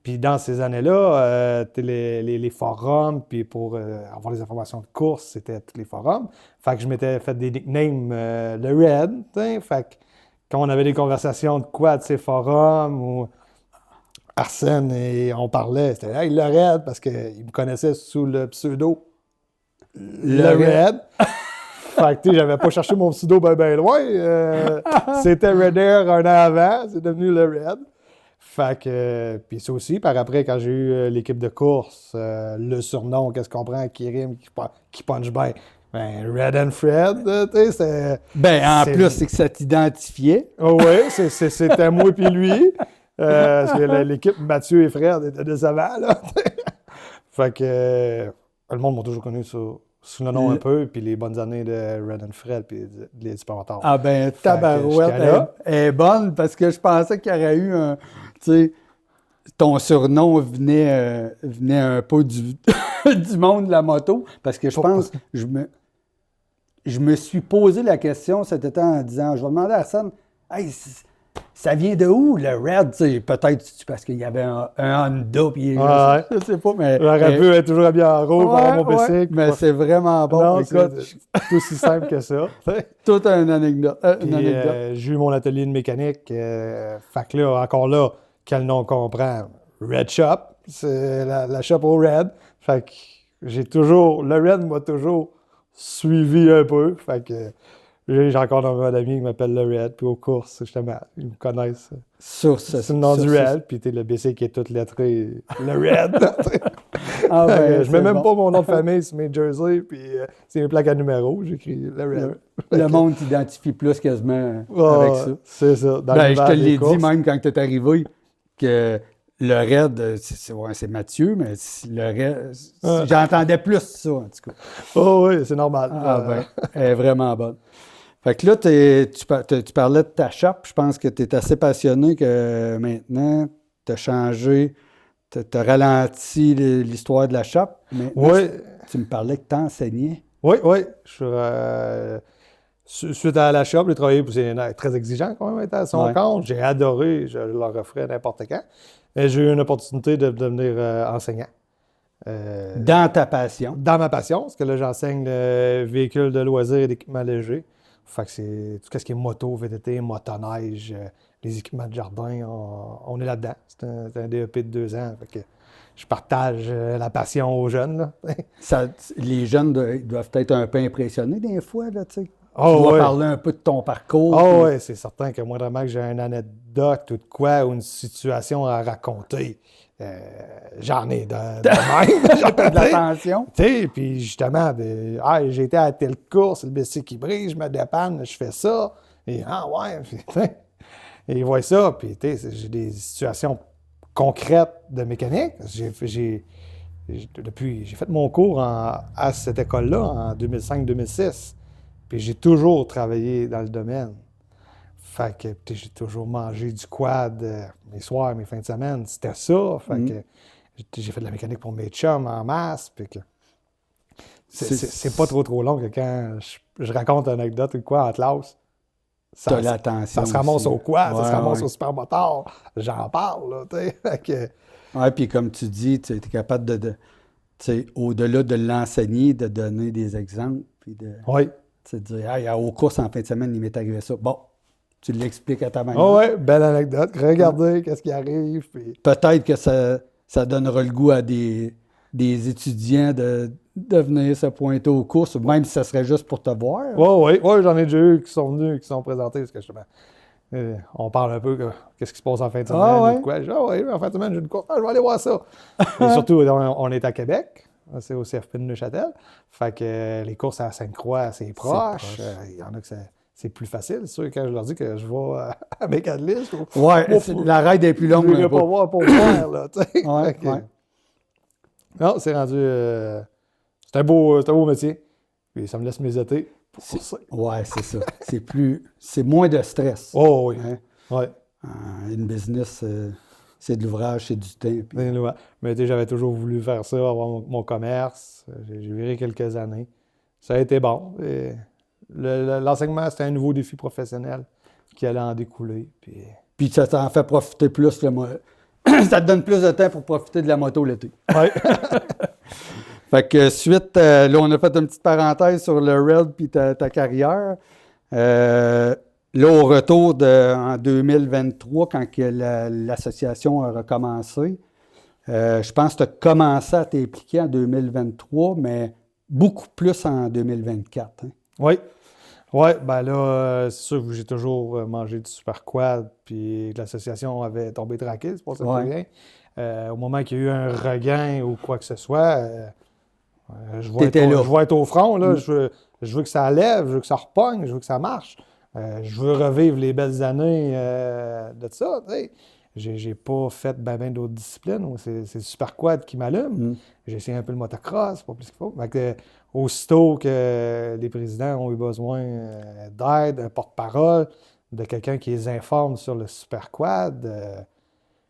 Puis dans ces années-là, les forums, puis pour avoir les informations de course, c'était tous les forums. Fait que je m'étais fait des nicknames, le Red, t'sais. Fait que quand on avait des conversations de quoi de ces forums, ou Arsène et on parlait, c'était « Hey, le Red », parce qu'il me connaissait sous le pseudo le Red. Fait que, tu sais, j'avais pas cherché mon pseudo ben loin. C'était Red Air un an avant, c'est devenu le Red. Fait que, puis ça aussi, par après, quand j'ai eu l'équipe de course, le surnom, qu'est-ce qu'on prend, qui rime, qui punch bien, ben, Red and Fred, tu sais, c'est... Ben, en plus, c'est que ça t'identifiait. Oh oui, c'était moi puis lui. Parce que l'équipe Mathieu et Fred étaient décevants, là. Fait que, le monde m'a toujours connu sous le nom un peu, puis les bonnes années de Red and Fred, puis les Supermoteurs. Ah ben, tabarouette, elle est bonne, parce que je pensais qu'il y aurait eu un... Tu sais, ton surnom venait un peu du monde de la moto, parce que je pense, je me suis posé la question cet été en disant, je vais demander à Arsène, hey, ça vient de où le Red? T'sais, peut-être parce qu'il y avait un Honda, puis je sais pas, mais... J'aurais pu être toujours habillé en rouge, par mon PC. Mais c'est vraiment bon. Non, écoute, c'est aussi simple que ça. Tout une anecdote. J'ai eu mon atelier de mécanique. Fait que là, encore là, quel nom qu'on prend? Red Shop. C'est la shop au Red. Fait que le Red m'a toujours suivi un peu. Fait que j'ai encore un ami qui m'appelle le Red. Puis aux courses, justement, ils me connaissent. C'est le nom du Red. Puis le BC qui est tout lettré. Le Red. Je mets même pas mon nom de famille sur mes jerseys. Puis c'est mes plaques à numéro. J'écris le Red. Le monde t'identifie plus quasiment avec ça. C'est ça. Je te l'ai dit même quand tu es arrivé que le Red, c'est Mathieu, mais le Red, j'entendais plus ça, en tout cas. Oh oui, c'est normal. Elle est vraiment bonne. Fait que là, tu parlais de ta shop. Je pense que tu es assez passionné que maintenant, tu as changé, tu as ralenti l'histoire de la shop. Maintenant, tu me parlais que tu enseignais. Oui. Suite à la shop, j'ai travaillé, c'est très exigeant quand même, être à son compte. J'ai adoré, je leur referais n'importe quand. Et j'ai eu une opportunité de devenir enseignant. Dans ta passion? Dans ma passion, parce que là, j'enseigne le véhicule de loisirs et d'équipements légers. Fait que c'est tout ce qui est moto, VTT, motoneige, les équipements de jardin, on est là-dedans. C'est un DEP de 2 ans. Fait que je partage la passion aux jeunes. Là. Les jeunes doivent être un peu impressionnés des fois, là, tu sais. Tu Oh, dois ouais. parler un peu de ton parcours. Oh oui, c'est certain que moi, vraiment, que j'ai une anecdote ou de quoi, ou une situation à raconter. J'en ai de même. J'en ai de l'attention. Tu sais, puis justement, j'ai été à telle course, le BC qui brise, je me dépanne, je fais ça. Et et ils voient ça, puis j'ai des situations concrètes de mécanique. J'ai fait mon cours à cette école-là en 2005-2006. Puis j'ai toujours travaillé dans le domaine. Fait que j'ai toujours mangé du quad mes soirs, mes fins de semaine. C'était ça. Fait que j'ai fait de la mécanique pour mes chums en masse. Puis que c'est pas trop long que quand je raconte une anecdote ou quoi en classe, ça se ramasse au quad, ça se ramasse au supermoteur. J'en parle, là, tu sais. Fait que... Oui, puis comme tu dis, tu es capable au-delà de l'enseigner, de donner des exemples. Puis oui. Tu te dire, hey, aux courses en fin de semaine, il m'est arrivé ça. Bon, tu l'expliques à ta manière. Oh oui, belle anecdote. Regardez qu'est-ce qui arrive. Puis... Peut-être que ça donnera le goût à des étudiants de venir se pointer aux courses, même si ça serait juste pour te voir. Oui, j'en ai déjà eu qui sont venus, qui sont présentés, parce que justement, on parle un peu qu'est-ce qui se passe en fin de semaine. Quoi. Je dis, en fin de semaine, j'ai une course, je vais aller voir ça. Et surtout, on est à Québec. C'est au CFP de Neuchâtel. Fait que les courses à Sainte-Croix, c'est proche. Il y en a que c'est plus facile. C'est sûr, quand je leur dis que je vais à Mécadelis. La ride est plus longue. Je ne vais pas voir pour voir, là. Ouais. Non, c'est rendu... c'est un beau métier. Puis ça me laisse mes étés pour courser. Oui, c'est ça. C'est moins de stress. Oh oui. Hein? Ouais. Une business... c'est de l'ouvrage, c'est du temps. Puis... Mais j'avais toujours voulu faire ça, avoir mon commerce. J'ai viré quelques années. Ça a été bon. L'enseignement, c'était un nouveau défi professionnel qui allait en découler. Puis ça t'en fait profiter plus ça te donne plus de temps pour profiter de la moto l'été. Oui. Fait que suite, là, on a fait une petite parenthèse sur le rail puis ta carrière. Là, au retour en 2023, quand que l'association a recommencé, je pense que tu as commencé à t'impliquer en 2023, mais beaucoup plus en 2024. Hein? Oui. Oui, ben là, c'est sûr que j'ai toujours mangé du super quad, puis l'association avait tombé tranquille, c'est pour ça pour rien. Au moment qu'il y a eu un regain ou quoi que ce soit, je vais être au front, là. Je veux que ça lève, je veux que ça repogne, je veux que ça marche. Je veux revivre les belles années de ça. J'ai pas fait ben d'autres disciplines. C'est le super quad qui m'allume. J'ai essayé un peu le motocross, pas plus qu'il faut. Aussitôt que les présidents ont eu besoin d'aide, un porte-parole, de quelqu'un qui les informe sur le super quad,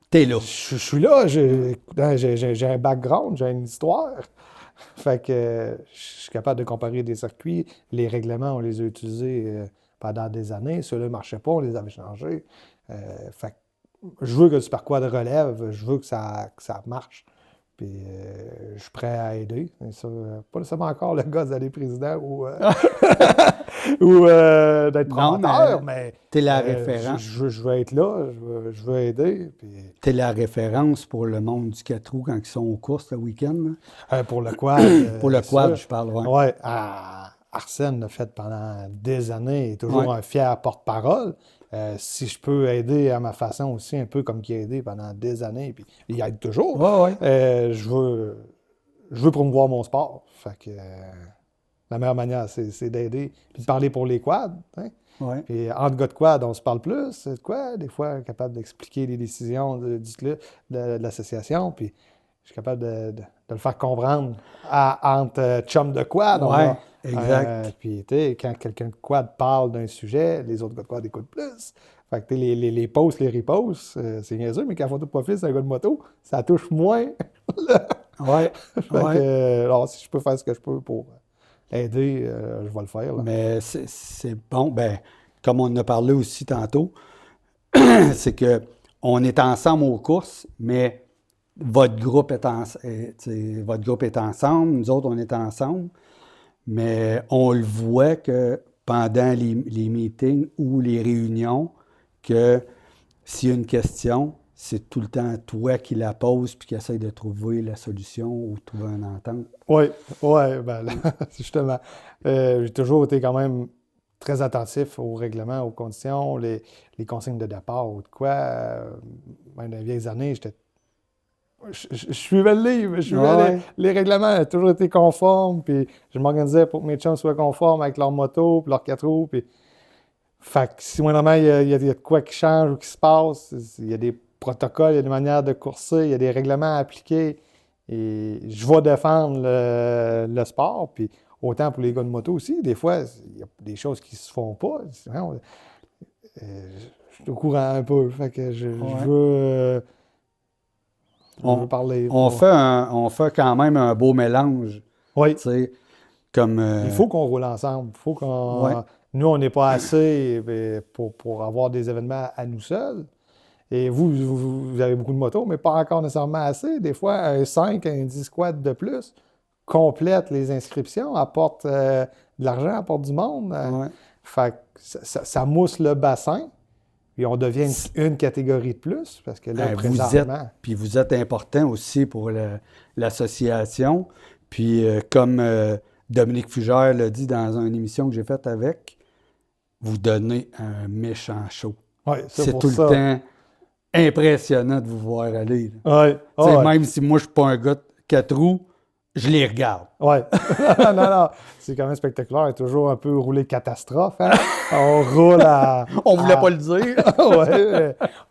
t'es là. Je suis là. J'ai un background, j'ai une histoire. Fait que je suis capable de comparer des circuits. Les règlements, on les a utilisés pendant des années. Ceux-là ne marchaient pas, on les avait changés. Fait que je veux que le super quad relève, je veux que ça marche. Puis je suis prêt à aider. Ça, pas nécessairement encore le gars d'aller président ou d'être promoteur, mais t'es la référence. Je veux être là, je veux aider. Puis... T'es la référence pour le monde du 4 roues quand ils sont aux courses le week-end. Pour le quad. Pour le quad, je parle. Oui, Arsène l'a fait pendant des années. Il est toujours un fier porte-parole. Si je peux aider à ma façon aussi, un peu comme il a aidé pendant des années, puis il aide toujours, je veux promouvoir mon sport. Fait que la meilleure manière, c'est d'aider, puis de parler pour les quads. Hein? Puis entre gars de quad, on se parle plus, de quoi? Des fois, capable d'expliquer les décisions de l'association, puis je suis capable de le faire comprendre entre chums de quad. Exact. Puis, tu sais, quand quelqu'un de quad parle d'un sujet, les autres gars de quad écoutent plus. Fait que, les posts, les reposts, c'est niaiseux, mais quand la photo de profil, c'est un gars de moto, ça touche moins. Alors, si je peux faire ce que je peux pour aider, je vais le faire. Là. Mais c'est bon. Ben, comme on en a parlé aussi tantôt, c'est qu'on est ensemble aux courses, mais votre groupe est ensemble, nous autres, on est ensemble. Mais on le voit que pendant les meetings ou les réunions, que s'il y a une question, c'est tout le temps toi qui la poses puis qui essaie de trouver la solution ou trouver une entente. Oui, ben là, justement. J'ai toujours été quand même très attentif aux règlements, aux conditions, les consignes de départ ou de quoi. Même dans les vieilles années, je suivais le livre, je suivais les règlements, ont toujours été conformes, puis je m'organisais pour que mes chums soient conformes avec leur moto, puis leurs 4 roues, puis... Fait que si moindrement il y a de quoi qui change ou qui se passe, il y a des protocoles, il y a des manières de courser, il y a des règlements à appliquer, et je vais défendre le sport, puis autant pour les gars de moto aussi, des fois, il y a des choses qui se font pas, je suis au courant un peu, fait que je veux... On veut parler. On fait quand même un beau mélange. Oui. Comme, il faut qu'on roule ensemble. Il faut qu'on... Nous, on n'est pas assez pour avoir des événements à nous seuls. Et vous avez beaucoup de motos, mais pas encore nécessairement assez. Des fois, un 5, un 10 quad de plus complète les inscriptions, apporte de l'argent, apporte du monde. Fait que ça mousse le bassin. Puis on devient une catégorie de plus, parce que là, présentement... Vous êtes important aussi pour l'association. Puis comme Dominique Fugère l'a dit dans une émission que j'ai faite avec, vous donnez un méchant show. C'est tout le temps impressionnant de vous voir aller. Même si moi, je ne suis pas un gars de 4 roues, je les regarde. Non. C'est quand même spectaculaire. Il est toujours un peu roulé catastrophe. Hein? On roule à... On voulait pas le dire.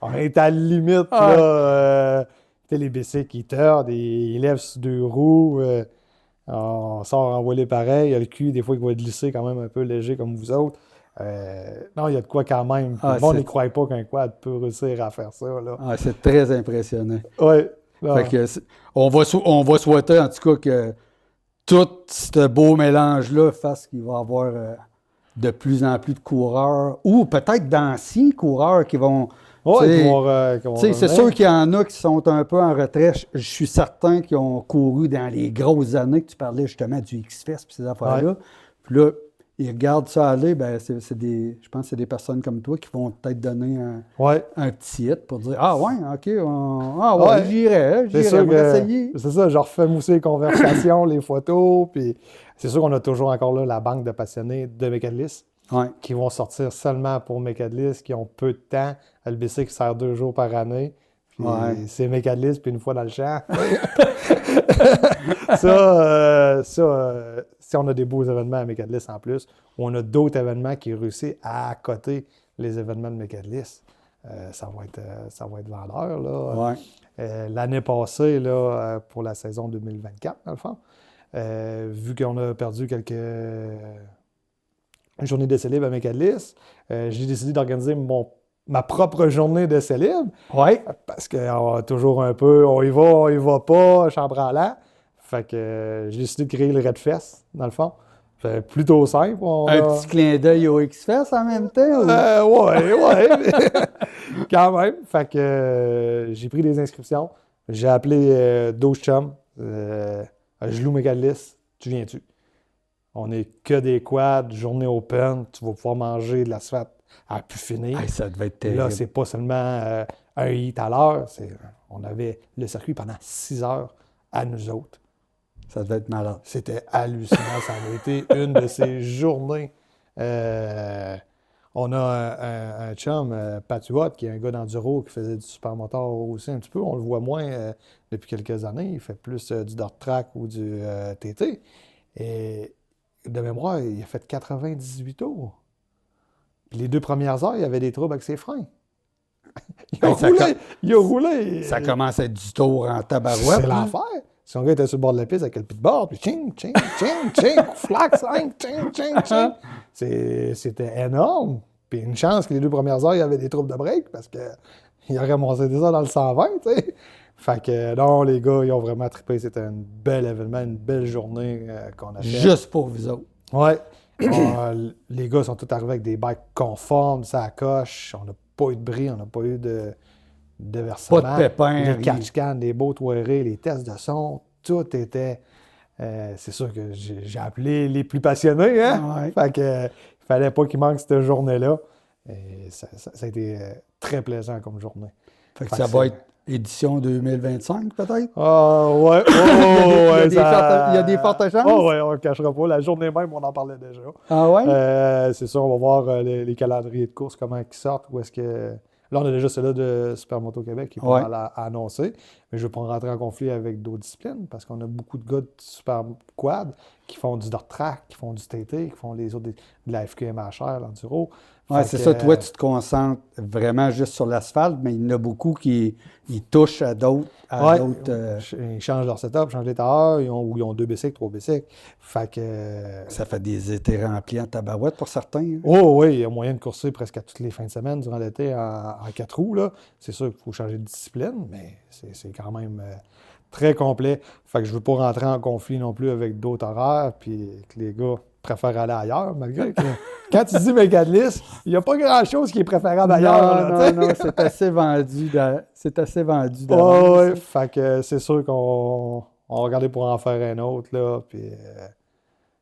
On est à la limite. Là, les BC qui tordent, ils lèvent sur 2 roues. On sort en voilé pareil. Il y a le cul, des fois, qui va glisser quand même un peu léger comme vous autres. Non, il y a de quoi quand même. Le monde n'y croit pas qu'un quad peut réussir à faire ça. Là. C'est très impressionnant. Fait que on va souhaiter en tout cas que tout ce beau mélange-là fasse qu'il va y avoir de plus en plus de coureurs ou peut-être d'anciens coureurs qui vont Ouais, Tu sais, c'est sûr revenir. qu'il y en a qui sont un peu en retrait. Je suis certain qu'ils ont couru dans les grosses années que tu parlais justement du X-Fest et ces affaires-là. Puis là, ils regardent ça aller, ben je pense que c'est des personnes comme toi qui vont peut-être donner Ouais. un petit hit pour dire Ah ouais, ok, ah ouais, Ouais. j'irai, C'est on sûr va que essayer. c'est ça, je refais mousser les conversations, les photos, puis c'est sûr qu'on a toujours encore là la banque de passionnés de Mécadlis Ouais. qui vont sortir seulement pour Mécadlis, qui ont peu de temps. Le bicycle sert 2 jours par année. Puis Ouais. c'est Mécadlis, puis une fois dans le champ. Si on a des beaux événements à Mécadlis en plus, ou on a d'autres événements qui réussissent à côté les événements de Mécadlis, ça va être vendeur. Là. Ouais. L'année passée, là, pour la saison 2024, dans le fond, vu qu'on a perdu quelques journées d'essai libre à Mécadlis, j'ai décidé d'organiser ma propre journée d'essai libre. Ouais. Parce qu'on a toujours un peu, on y va pas, chambranlant. Fait que j'ai décidé de créer le Red Fest, dans le fond. Fait plutôt simple. Un petit clin d'œil au X-Fest en même temps? Ouais. Quand même. Fait que j'ai pris des inscriptions. J'ai appelé 12 chums. Je loue Mécadlis. Tu viens-tu? On n'est que des quads, journée open. Tu vas pouvoir manger de l'asphalte à pu finir. Hey, ça devait être terrible. Là, c'est pas seulement un hit à l'heure. On avait le circuit pendant 6 heures à nous autres. Ça devait être malade. C'était hallucinant. Ça avait été une de ces journées. On a un chum, Patuot, qui est un gars d'enduro qui faisait du supermoteur aussi un petit peu. On le voit moins depuis quelques années. Il fait plus du dirt track ou du TT. Et de mémoire, il a fait 98 tours. Puis les 2 premières heures, il y avait des troubles avec ses freins. Il a roulé. Ça commence à être du tour en tabarouette. C'est l'enfer. Son gars était sur le bord de la piste avec le pitboard, puis ching, flac, ching. C'était énorme. Puis une chance que les 2 premières heures, il y avait des troubles de break parce qu'il aurait monté des heures dans le 120, tu sais. Fait que non, les gars, ils ont vraiment trippé. C'était un bel événement, une belle journée qu'on a fait. Juste pour vous autres. Ouais. Les gars sont tous arrivés avec des bikes conformes, ça coche. On n'a pas eu de bris, on n'a pas eu de versement. Pas de pépins. Les catch-cans, les beaux toirés, les tests de son, tout était... c'est sûr que j'ai appelé les plus passionnés, hein? Ouais. Fait que il fallait pas qu'il manque cette journée-là. Et ça a été très plaisant comme journée. Fait que ça va être édition 2025, peut-être? Ah, ouais. Il y a des fortes chances? Oh, ouais, on ne le cachera pas. La journée même, on en parlait déjà. Ah ouais? C'est sûr, on va voir les calendriers de course, comment ils sortent, où est-ce que... Là, on a déjà celui-là de Supermoto Québec qui est pas mal à annoncer. Mais je ne veux pas rentrer en conflit avec d'autres disciplines parce qu'on a beaucoup de gars de Super Quad qui font du dirt track, qui font du TT, qui font les autres de la FQMHR, l'enduro. Oui, c'est ça. Toi, tu te concentres vraiment juste sur l'asphalte, mais il y en a beaucoup qui touchent à d'autres. Ils changent leur setup, changent les tailleurs, ils ont 2 bicycles, 3 bicycles. Fait que... Ça fait des étés remplis en tabarouette pour certains. Hein? Oh oui, il y a moyen de courser presque à toutes les fins de semaine durant l'été en 4 roues. Là. C'est sûr qu'il faut changer de discipline, mais c'est quand même très complet. Fait que je ne veux pas rentrer en conflit non plus avec d'autres horaires, puis que les gars préfèrent aller ailleurs, malgré que quand tu dis Mécadlis, il n'y a pas grand-chose qui est préférable ailleurs. Non, c'est assez vendu. C'est assez vendu d'avance. Oui, fait que c'est sûr qu'on va regarder pour en faire un autre, là, puis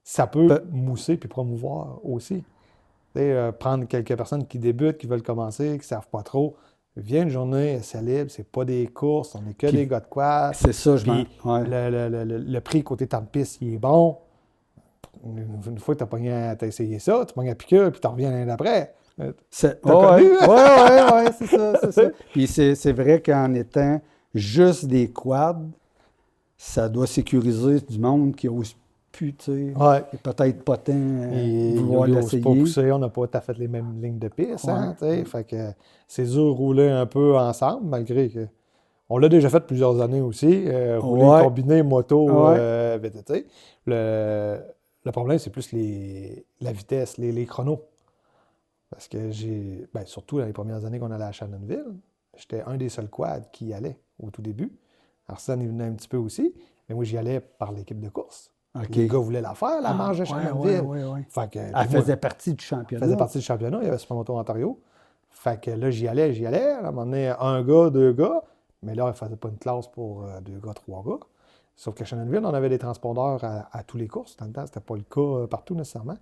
ça peut mousser puis promouvoir aussi. Prendre quelques personnes qui débutent, qui veulent commencer, qui ne savent pas trop. Viens une journée, c'est libre, c'est pas des courses, on n'est que des gars de quad. C'est ça, le prix côté temps de piste, il est bon. Une fois que tu as essayé ça, tu pognes à piqûre, puis tu reviens l'année d'après. Oui, c'est ça. Puis c'est vrai qu'en étant juste des quads, ça doit sécuriser du monde qui n'ose plus, tu sais. Ouais. Peut-être pas tant vouloir l'essayer. Pas pousser, on n'a pas tout à fait les mêmes lignes de piste, hein, tu sais. Fait que c'est dur de rouler un peu ensemble, malgré que... On l'a déjà fait plusieurs années aussi, rouler combiné moto VTT. Le problème, c'est plus la vitesse, les chronos. Parce que surtout dans les premières années qu'on allait à Shannonville, j'étais un des seuls quads qui y allait au tout début. Arsène, il venait un petit peu aussi, mais moi, j'y allais par l'équipe de course. Okay. Les gars voulaient la faire, la marche de Shannonville. Elle faisait partie du championnat. Elle faisait partie du championnat, il y avait Supermoto Ontario. Fait que là, j'y allais. À un moment donné, un gars, 2 gars. Mais là, il ne faisait pas une classe pour 2 gars, 3 gars. Sauf qu'à Shannonville, on avait des transpondeurs à tous les courses. Dans le temps, c'était pas le cas partout nécessairement.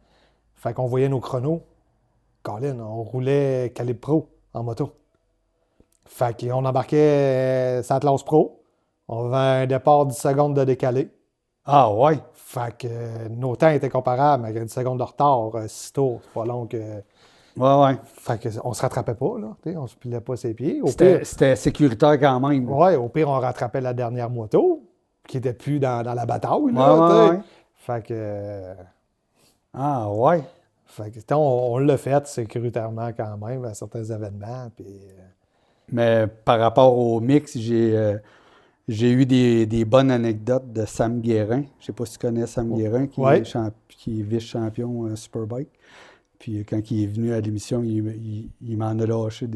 Fait qu'on voyait nos chronos. Colin, on roulait calibre pro en moto. Fait qu'on embarquait sa classe pro. On avait un départ 10 secondes de décalé. Ah ouais. Fait que nos temps étaient comparables, mais avec 10 secondes de retard, 6 tours, c'est pas long que... Ouais. Fait qu'on se rattrapait pas, là. On se pilait pas ses pieds. C'était sécuritaire quand même. Ouais, au pire, on rattrapait la dernière moto, qui était plus dans la bataille, là, Ouais. Fait que... Ah ouais. Fait que, on l'a fait sécuritairement quand même à certains événements, puis... Mais par rapport au mix, j'ai eu des bonnes anecdotes de Sam Guérin. Je ne sais pas si tu connais Sam Guérin, qui est vice-champion Superbike. Puis quand il est venu à l'émission, il m'en a lâché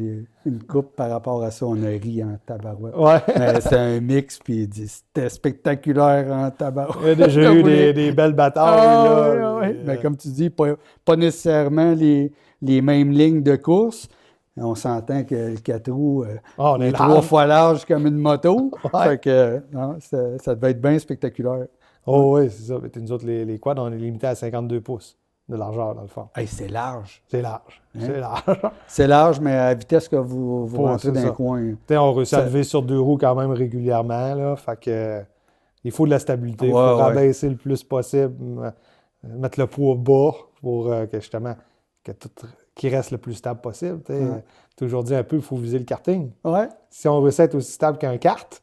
une coupe par rapport à ça. On a ri en tabarouette. Ouais. Mais c'était un mix, puis il dit c'était spectaculaire en tabarouette. Il y a déjà eu des belles batailles. Là, ouais. Mais comme tu dis, pas nécessairement les mêmes lignes de course. On s'entend que le 4 roues est 3 fois large comme une moto. Fait que non, ça devait être bien spectaculaire. Oh oui, c'est ça. Nous autres, les quads, on est limité à 52 pouces de largeur, dans le fond. Hey, c'est large. C'est large. Hein? C'est large. C'est large, mais à la vitesse que vous rentrez dans le coin. On réussit à lever sur 2 roues quand même régulièrement. Là, fait que, il faut de la stabilité. Il faut rabaisser le plus possible, mettre le poids bas pour que justement que tout qui reste le plus stable possible. Toujours dit un peu, il faut viser le karting. Ouais. Si on réussit à être aussi stable qu'un kart,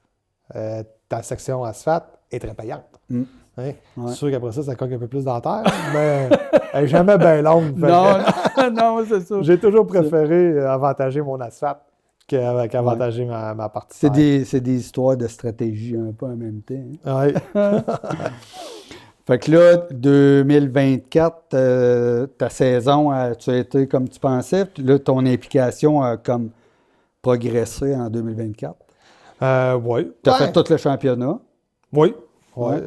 ta section asphalte est très payante. Hein? Ouais. C'est sûr qu'après ça cogne un peu plus dans la terre, mais elle n'est jamais bien longue. Non, c'est ça. J'ai toujours préféré avantager mon asphalte qu'avantager ma partie. C'est des histoires de stratégie un peu en même temps. Hein? Oui. Fait que là, 2024, ta saison, tu as été comme tu pensais. Puis là, ton implication a comme progressé en 2024. Oui. Tu as fait tout le championnat. Oui. Ouais.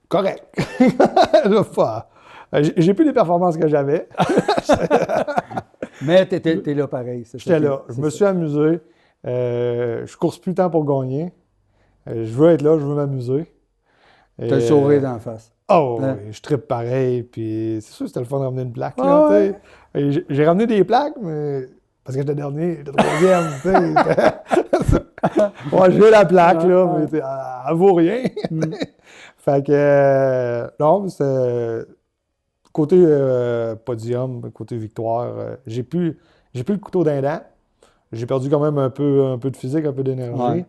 Correct. J'ai plus les performances que j'avais. Mais tu étais là pareil. J'étais là. Je me suis amusé. Je course plus le temps pour gagner. Je veux être là, je veux m'amuser. Tu as le sourire d'en face. Oh, oui, je trippe pareil. Puis c'est sûr que c'était le fun de ramener une plaque. Là, j'ai ramené des plaques, mais parce que j'étais dernier, j'étais troisième. J'ai la plaque, là, mais elle vaut rien. Fait que, non, c'est côté podium, côté victoire, j'ai plus le couteau d'un dent. J'ai perdu quand même un peu de physique, un peu d'énergie. Ouais.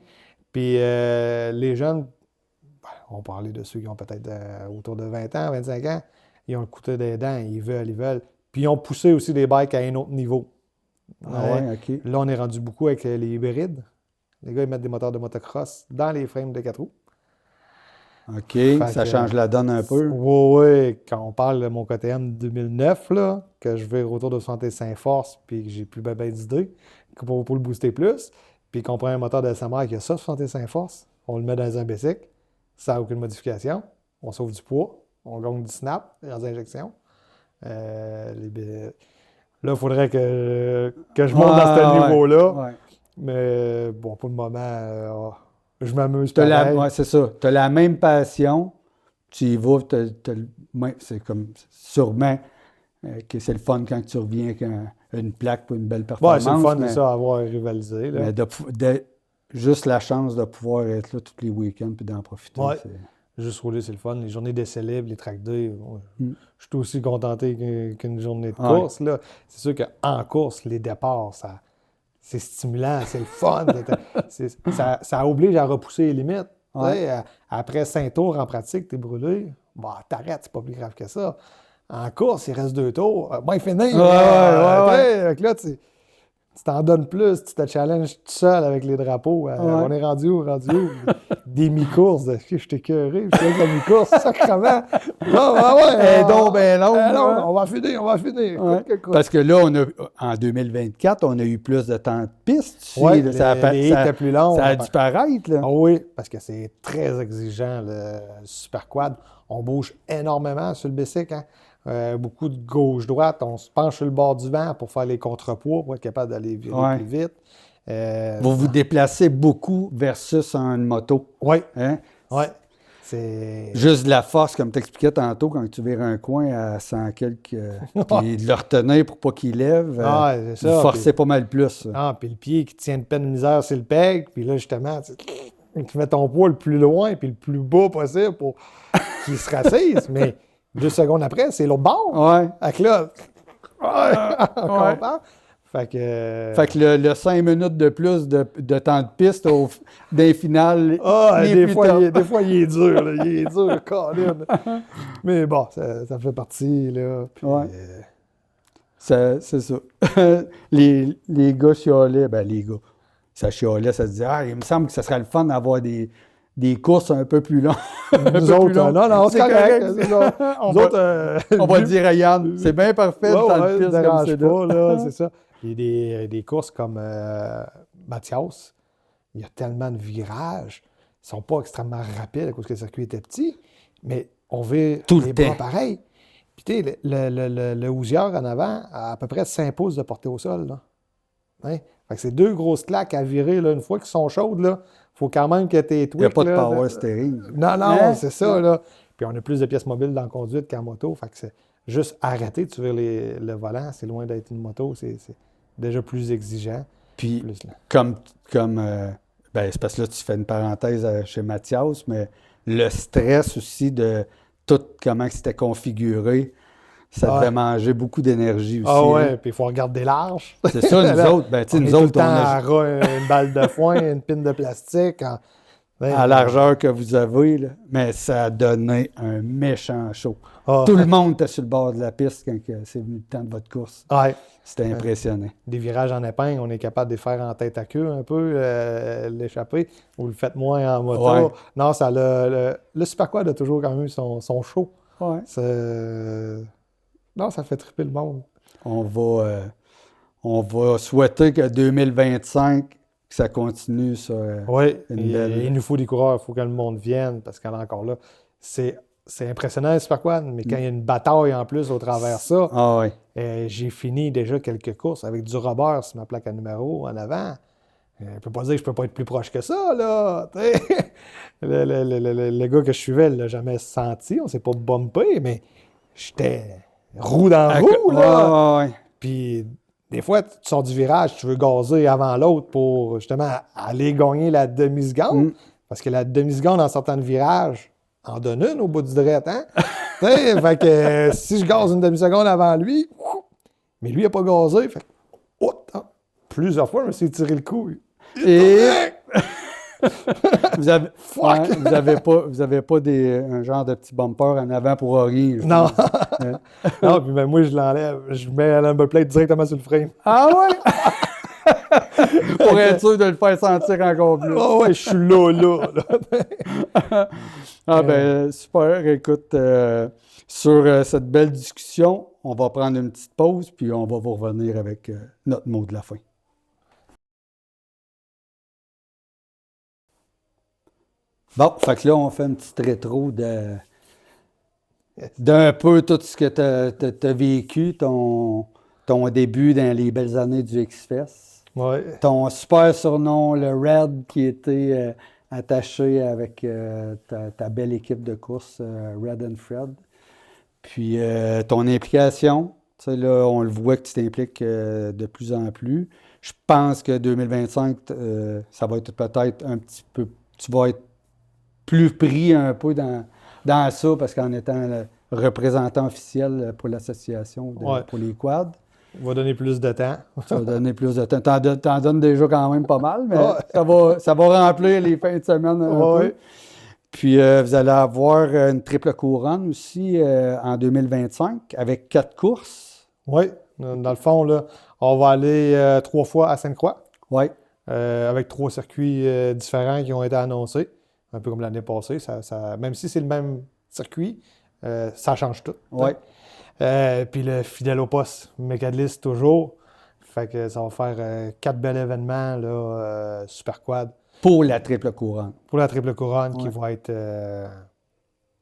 Puis les jeunes, on parlait de ceux qui ont peut-être autour de 20 ans, 25 ans, ils ont le couteau des dents, ils veulent. Puis ils ont poussé aussi des bikes à un autre niveau. OK. Là, on est rendu beaucoup avec les hybrides. Les gars, ils mettent des moteurs de motocross dans les frames de 4 roues. OK, ça change la donne un peu. Oui. Quand on parle de mon KTM 2009, là, que je vais autour de 65 forces, puis que j'ai plus ben d'idées pour le booster plus, puis qu'on prend un moteur de SMR qui a ça, 65 forces, on le met dans un bicycle, ça n'a aucune modification, on sauve du poids, on gagne du snap dans les injections. Là, il faudrait que je monte dans ce niveau-là. Ouais. Mais bon, pour le moment, je m'amuse pas. C'est ça. Tu as la même passion, tu y vas, c'est comme sûrement que c'est le fun quand tu reviens avec une plaque pour une belle performance. Oui, c'est le fun de ça, avoir rivalisé. Là. Mais juste la chance de pouvoir être là tous les week-ends et d'en profiter. Ouais. Juste rouler, c'est le fun. Les journées d'essai libre, les track day, je suis aussi contenté qu'une journée de course. Là. C'est sûr qu'en course, les départs, c'est stimulant, c'est le fun. Ça oblige à repousser les limites. Ouais. Après 5 tours en pratique, t'es brûlé. T'arrêtes, c'est pas plus grave que ça. En course, il reste 2 tours. Il finit. Là, tu t'en donnes plus, tu te challenges tout seul avec les drapeaux. On est rendu où? Des mi-courses. Je t'ai écœuré. Je suis avec la mi-course, sacrément. On va finir. Ouais. Parce que là, en 2024, on a eu plus de temps de piste. Oui, les étaient plus longs. Ça a dû paraître. Là. Oui, parce que c'est très exigeant, le Super Quad. On bouge énormément sur le bicycle. Hein? beaucoup de gauche-droite. On se penche sur le bord du vent pour faire les contrepoids, pour être capable d'aller virer plus vite. Vous vous déplacez beaucoup versus une moto. Oui. Hein? Oui. Juste de la force, comme tu expliquais tantôt, quand tu vires un coin à 100 quelques, puis de le retenir pour pas qu'il lève, c'est ça. vous forcez pas mal plus. Puis le pied qui tient de peine misère, c'est le peg. Puis là, justement, tu mets ton poids le plus loin puis le plus bas possible pour qu'il se rassise. Mais 2 secondes après, c'est l'autre bord. Ouais. Fait que là, on comprend. Fait que le 5 minutes de plus de temps de piste d'un final. Des fois, il est dur. Là, il est dur, Colin. Mais bon, ça fait partie. Là, puis, c'est ça. les gars chialaient. Ben, les gars, ça chialait, ça se disait, il me semble que ce serait le fun d'avoir des courses un peu plus longues. Nous autres, non, c'est correct. On va le dire à Yann. C'est bien parfait le temps de piste comme c'est là. C'est ça. Il y a des courses comme Mathias. Il y a tellement de virages. Ils ne sont pas extrêmement rapides à cause que le circuit était petit, mais on vire tout les bras pareil. Puis tu sais, le hoosière en avant a à peu près 5 pouces de portée au sol. Là. Hein? Fait que c'est 2 grosses claques à virer. Là. Une fois qu'ils sont chaudes, il faut quand même que tu aies tweaks. Il n'y a pas de power steering. Non, c'est ça. Là. Puis on a plus de pièces mobiles dans la conduite qu'en moto. Fait que c'est juste arrêter de tuer le volant. C'est loin d'être une moto. C'est déjà plus exigeant. Puis, c'est parce que là, tu fais une parenthèse chez Mathias, mais le stress aussi de tout comment c'était configuré, ça devait manger beaucoup d'énergie aussi. Puis il faut regarder large. C'est ça, nous autres. Nous autres, on a une balle de foin, une pine de plastique. À largeur que vous avez, là. Mais ça a donné un méchant show. Tout le monde était sur le bord de la piste quand c'est venu le temps de votre course. C'était impressionnant. Des virages en épingle, on est capable de les faire en tête à queue un peu, l'échapper. Vous le faites moins en moto. Non, le Super Quad a toujours quand même son show. Non, ça fait triper le monde. On va souhaiter que 2025, que ça continue sur il nous faut des coureurs, il faut que le monde vienne, parce qu'en encore là, c'est impressionnant le Super Quad, mais quand il y a une bataille en plus au travers ça, j'ai fini déjà quelques courses avec du Robert sur ma plaque à numéro en avant. Je ne peux pas dire que je ne peux pas être plus proche que ça, là. Le gars que je suivais, il ne l'a jamais senti, on ne s'est pas bumpé, mais j'étais roue dans roue, là. Puis des fois, tu sors du virage, tu veux gazer avant l'autre pour justement aller gagner la demi-seconde. Parce que la demi-seconde en sortant de virage en donne une au bout du direct, hein? Fait que si je gaze une demi-seconde avant lui, mais lui, il n'a pas gazé. Fait que, plusieurs fois, je me suis tiré le coup. Et vous avez pas un genre de petit bumper en avant pour orange. Non. Non, puis ben, moi, je l'enlève. Je mets la number plate directement sur le frame. Ah ouais? Pour être sûr de le faire sentir encore plus. Ah ouais, je suis là. Super. Écoute, sur cette belle discussion, on va prendre une petite pause, puis on va vous revenir avec notre mot de la fin. Bon, fait que là, on fait une petite rétro d'un peu tout ce que tu as vécu, ton début dans les belles années du X-Fest. Ton super surnom, le Red, qui était attaché avec ta belle équipe de course, Red and Fred. Puis ton implication, tu sais, là, on le voit que tu t'impliques de plus en plus. Je pense que 2025, ça va être peut-être un petit peu, tu vas être plus pris un peu dans ça, parce qu'en étant le représentant officiel pour l'association pour les quads. On va donner plus de temps. Ça va donner plus de temps. T'en donnes déjà quand même pas mal, mais ça va remplir les fins de semaine un peu. Puis vous allez avoir une triple couronne aussi en 2025 avec 4 courses. Oui, dans le fond, là, on va aller 3 fois à Sainte-Croix. Oui. Avec 3 circuits différents qui ont été annoncés. Un peu comme l'année passée. Même si c'est le même circuit, ça change tout. Oui. Puis le fidèle au poste, Mécadlis toujours. Fait que ça va faire 4 bels événements, là, Super Quad. Pour la triple couronne. Pour la triple couronne, qui va être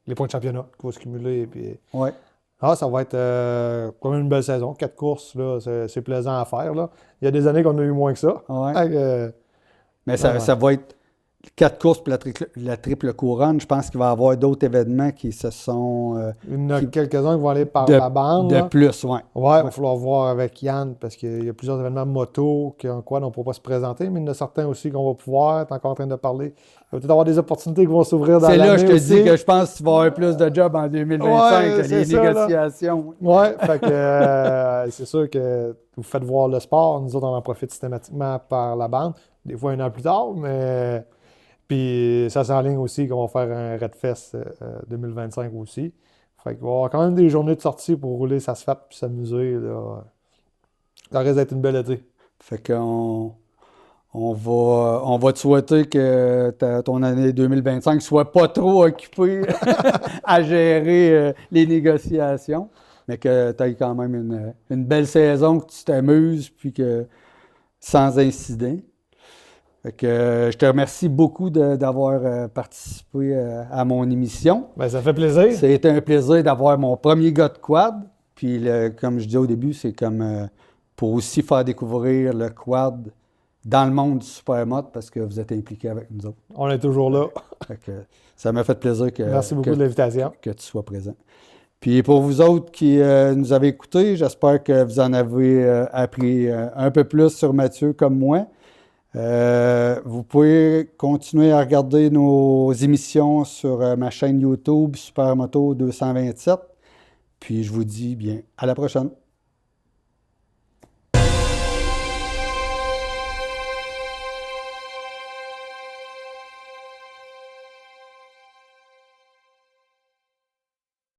les points de championnat qui vont se cumuler. Puis Ah, ça va être comme une belle saison. 4 courses, là, c'est plaisant à faire, là. Il y a des années qu'on a eu moins que ça. Ouais. Fait que, Mais ça, ouais. ça va être 4 courses pour la triple couronne. Je pense qu'il va y avoir d'autres événements qui se sont Il y en a qui- quelques-uns qui vont aller par de, la bande. de Là. plus, ouais. Ouais, il va falloir voir avec Yann parce qu'il y a plusieurs événements moto en quoi on ne pourra pas se présenter, mais il y en a certains aussi qu'on va pouvoir. Tu es encore en train de parler. Il va peut-être avoir des opportunités qui vont s'ouvrir dans C'est l'année là que je te aussi. dis que je pense que tu vas avoir plus de jobs en 2025 Ouais, que c'est les ça, là. négociations. Ouais, fait que c'est sûr que vous faites voir le sport. Nous autres, on en profite systématiquement par la bande. Des fois, un an plus tard, mais. Puis ça s'enligne aussi qu'on va faire un Redfest 2025 aussi. Fait qu'il va y avoir quand même des journées de sortie pour rouler sa Sfat puis s'amuser. Là. Ça risque d'être une belle été. Fait qu'on on va te souhaiter que ton année 2025 soit pas trop occupée à gérer les négociations, mais que tu aies quand même une belle saison, que tu t'amuses, puis que sans incident. Fait que je te remercie beaucoup d'avoir participé à mon émission. Ben, ça fait plaisir. C'était un plaisir d'avoir mon premier gars de quad. Puis, comme je disais au début, c'est comme pour aussi faire découvrir le quad dans le monde du supermod parce que vous êtes impliqués avec nous autres. On est toujours là. Fait que ça m'a fait plaisir Merci beaucoup de l'invitation. que tu sois présent. Puis pour vous autres qui nous avez écoutés, j'espère que vous en avez appris un peu plus sur Mathieu comme moi. Vous pouvez continuer à regarder nos émissions sur ma chaîne YouTube Supermoto 227. Puis je vous dis bien à la prochaine.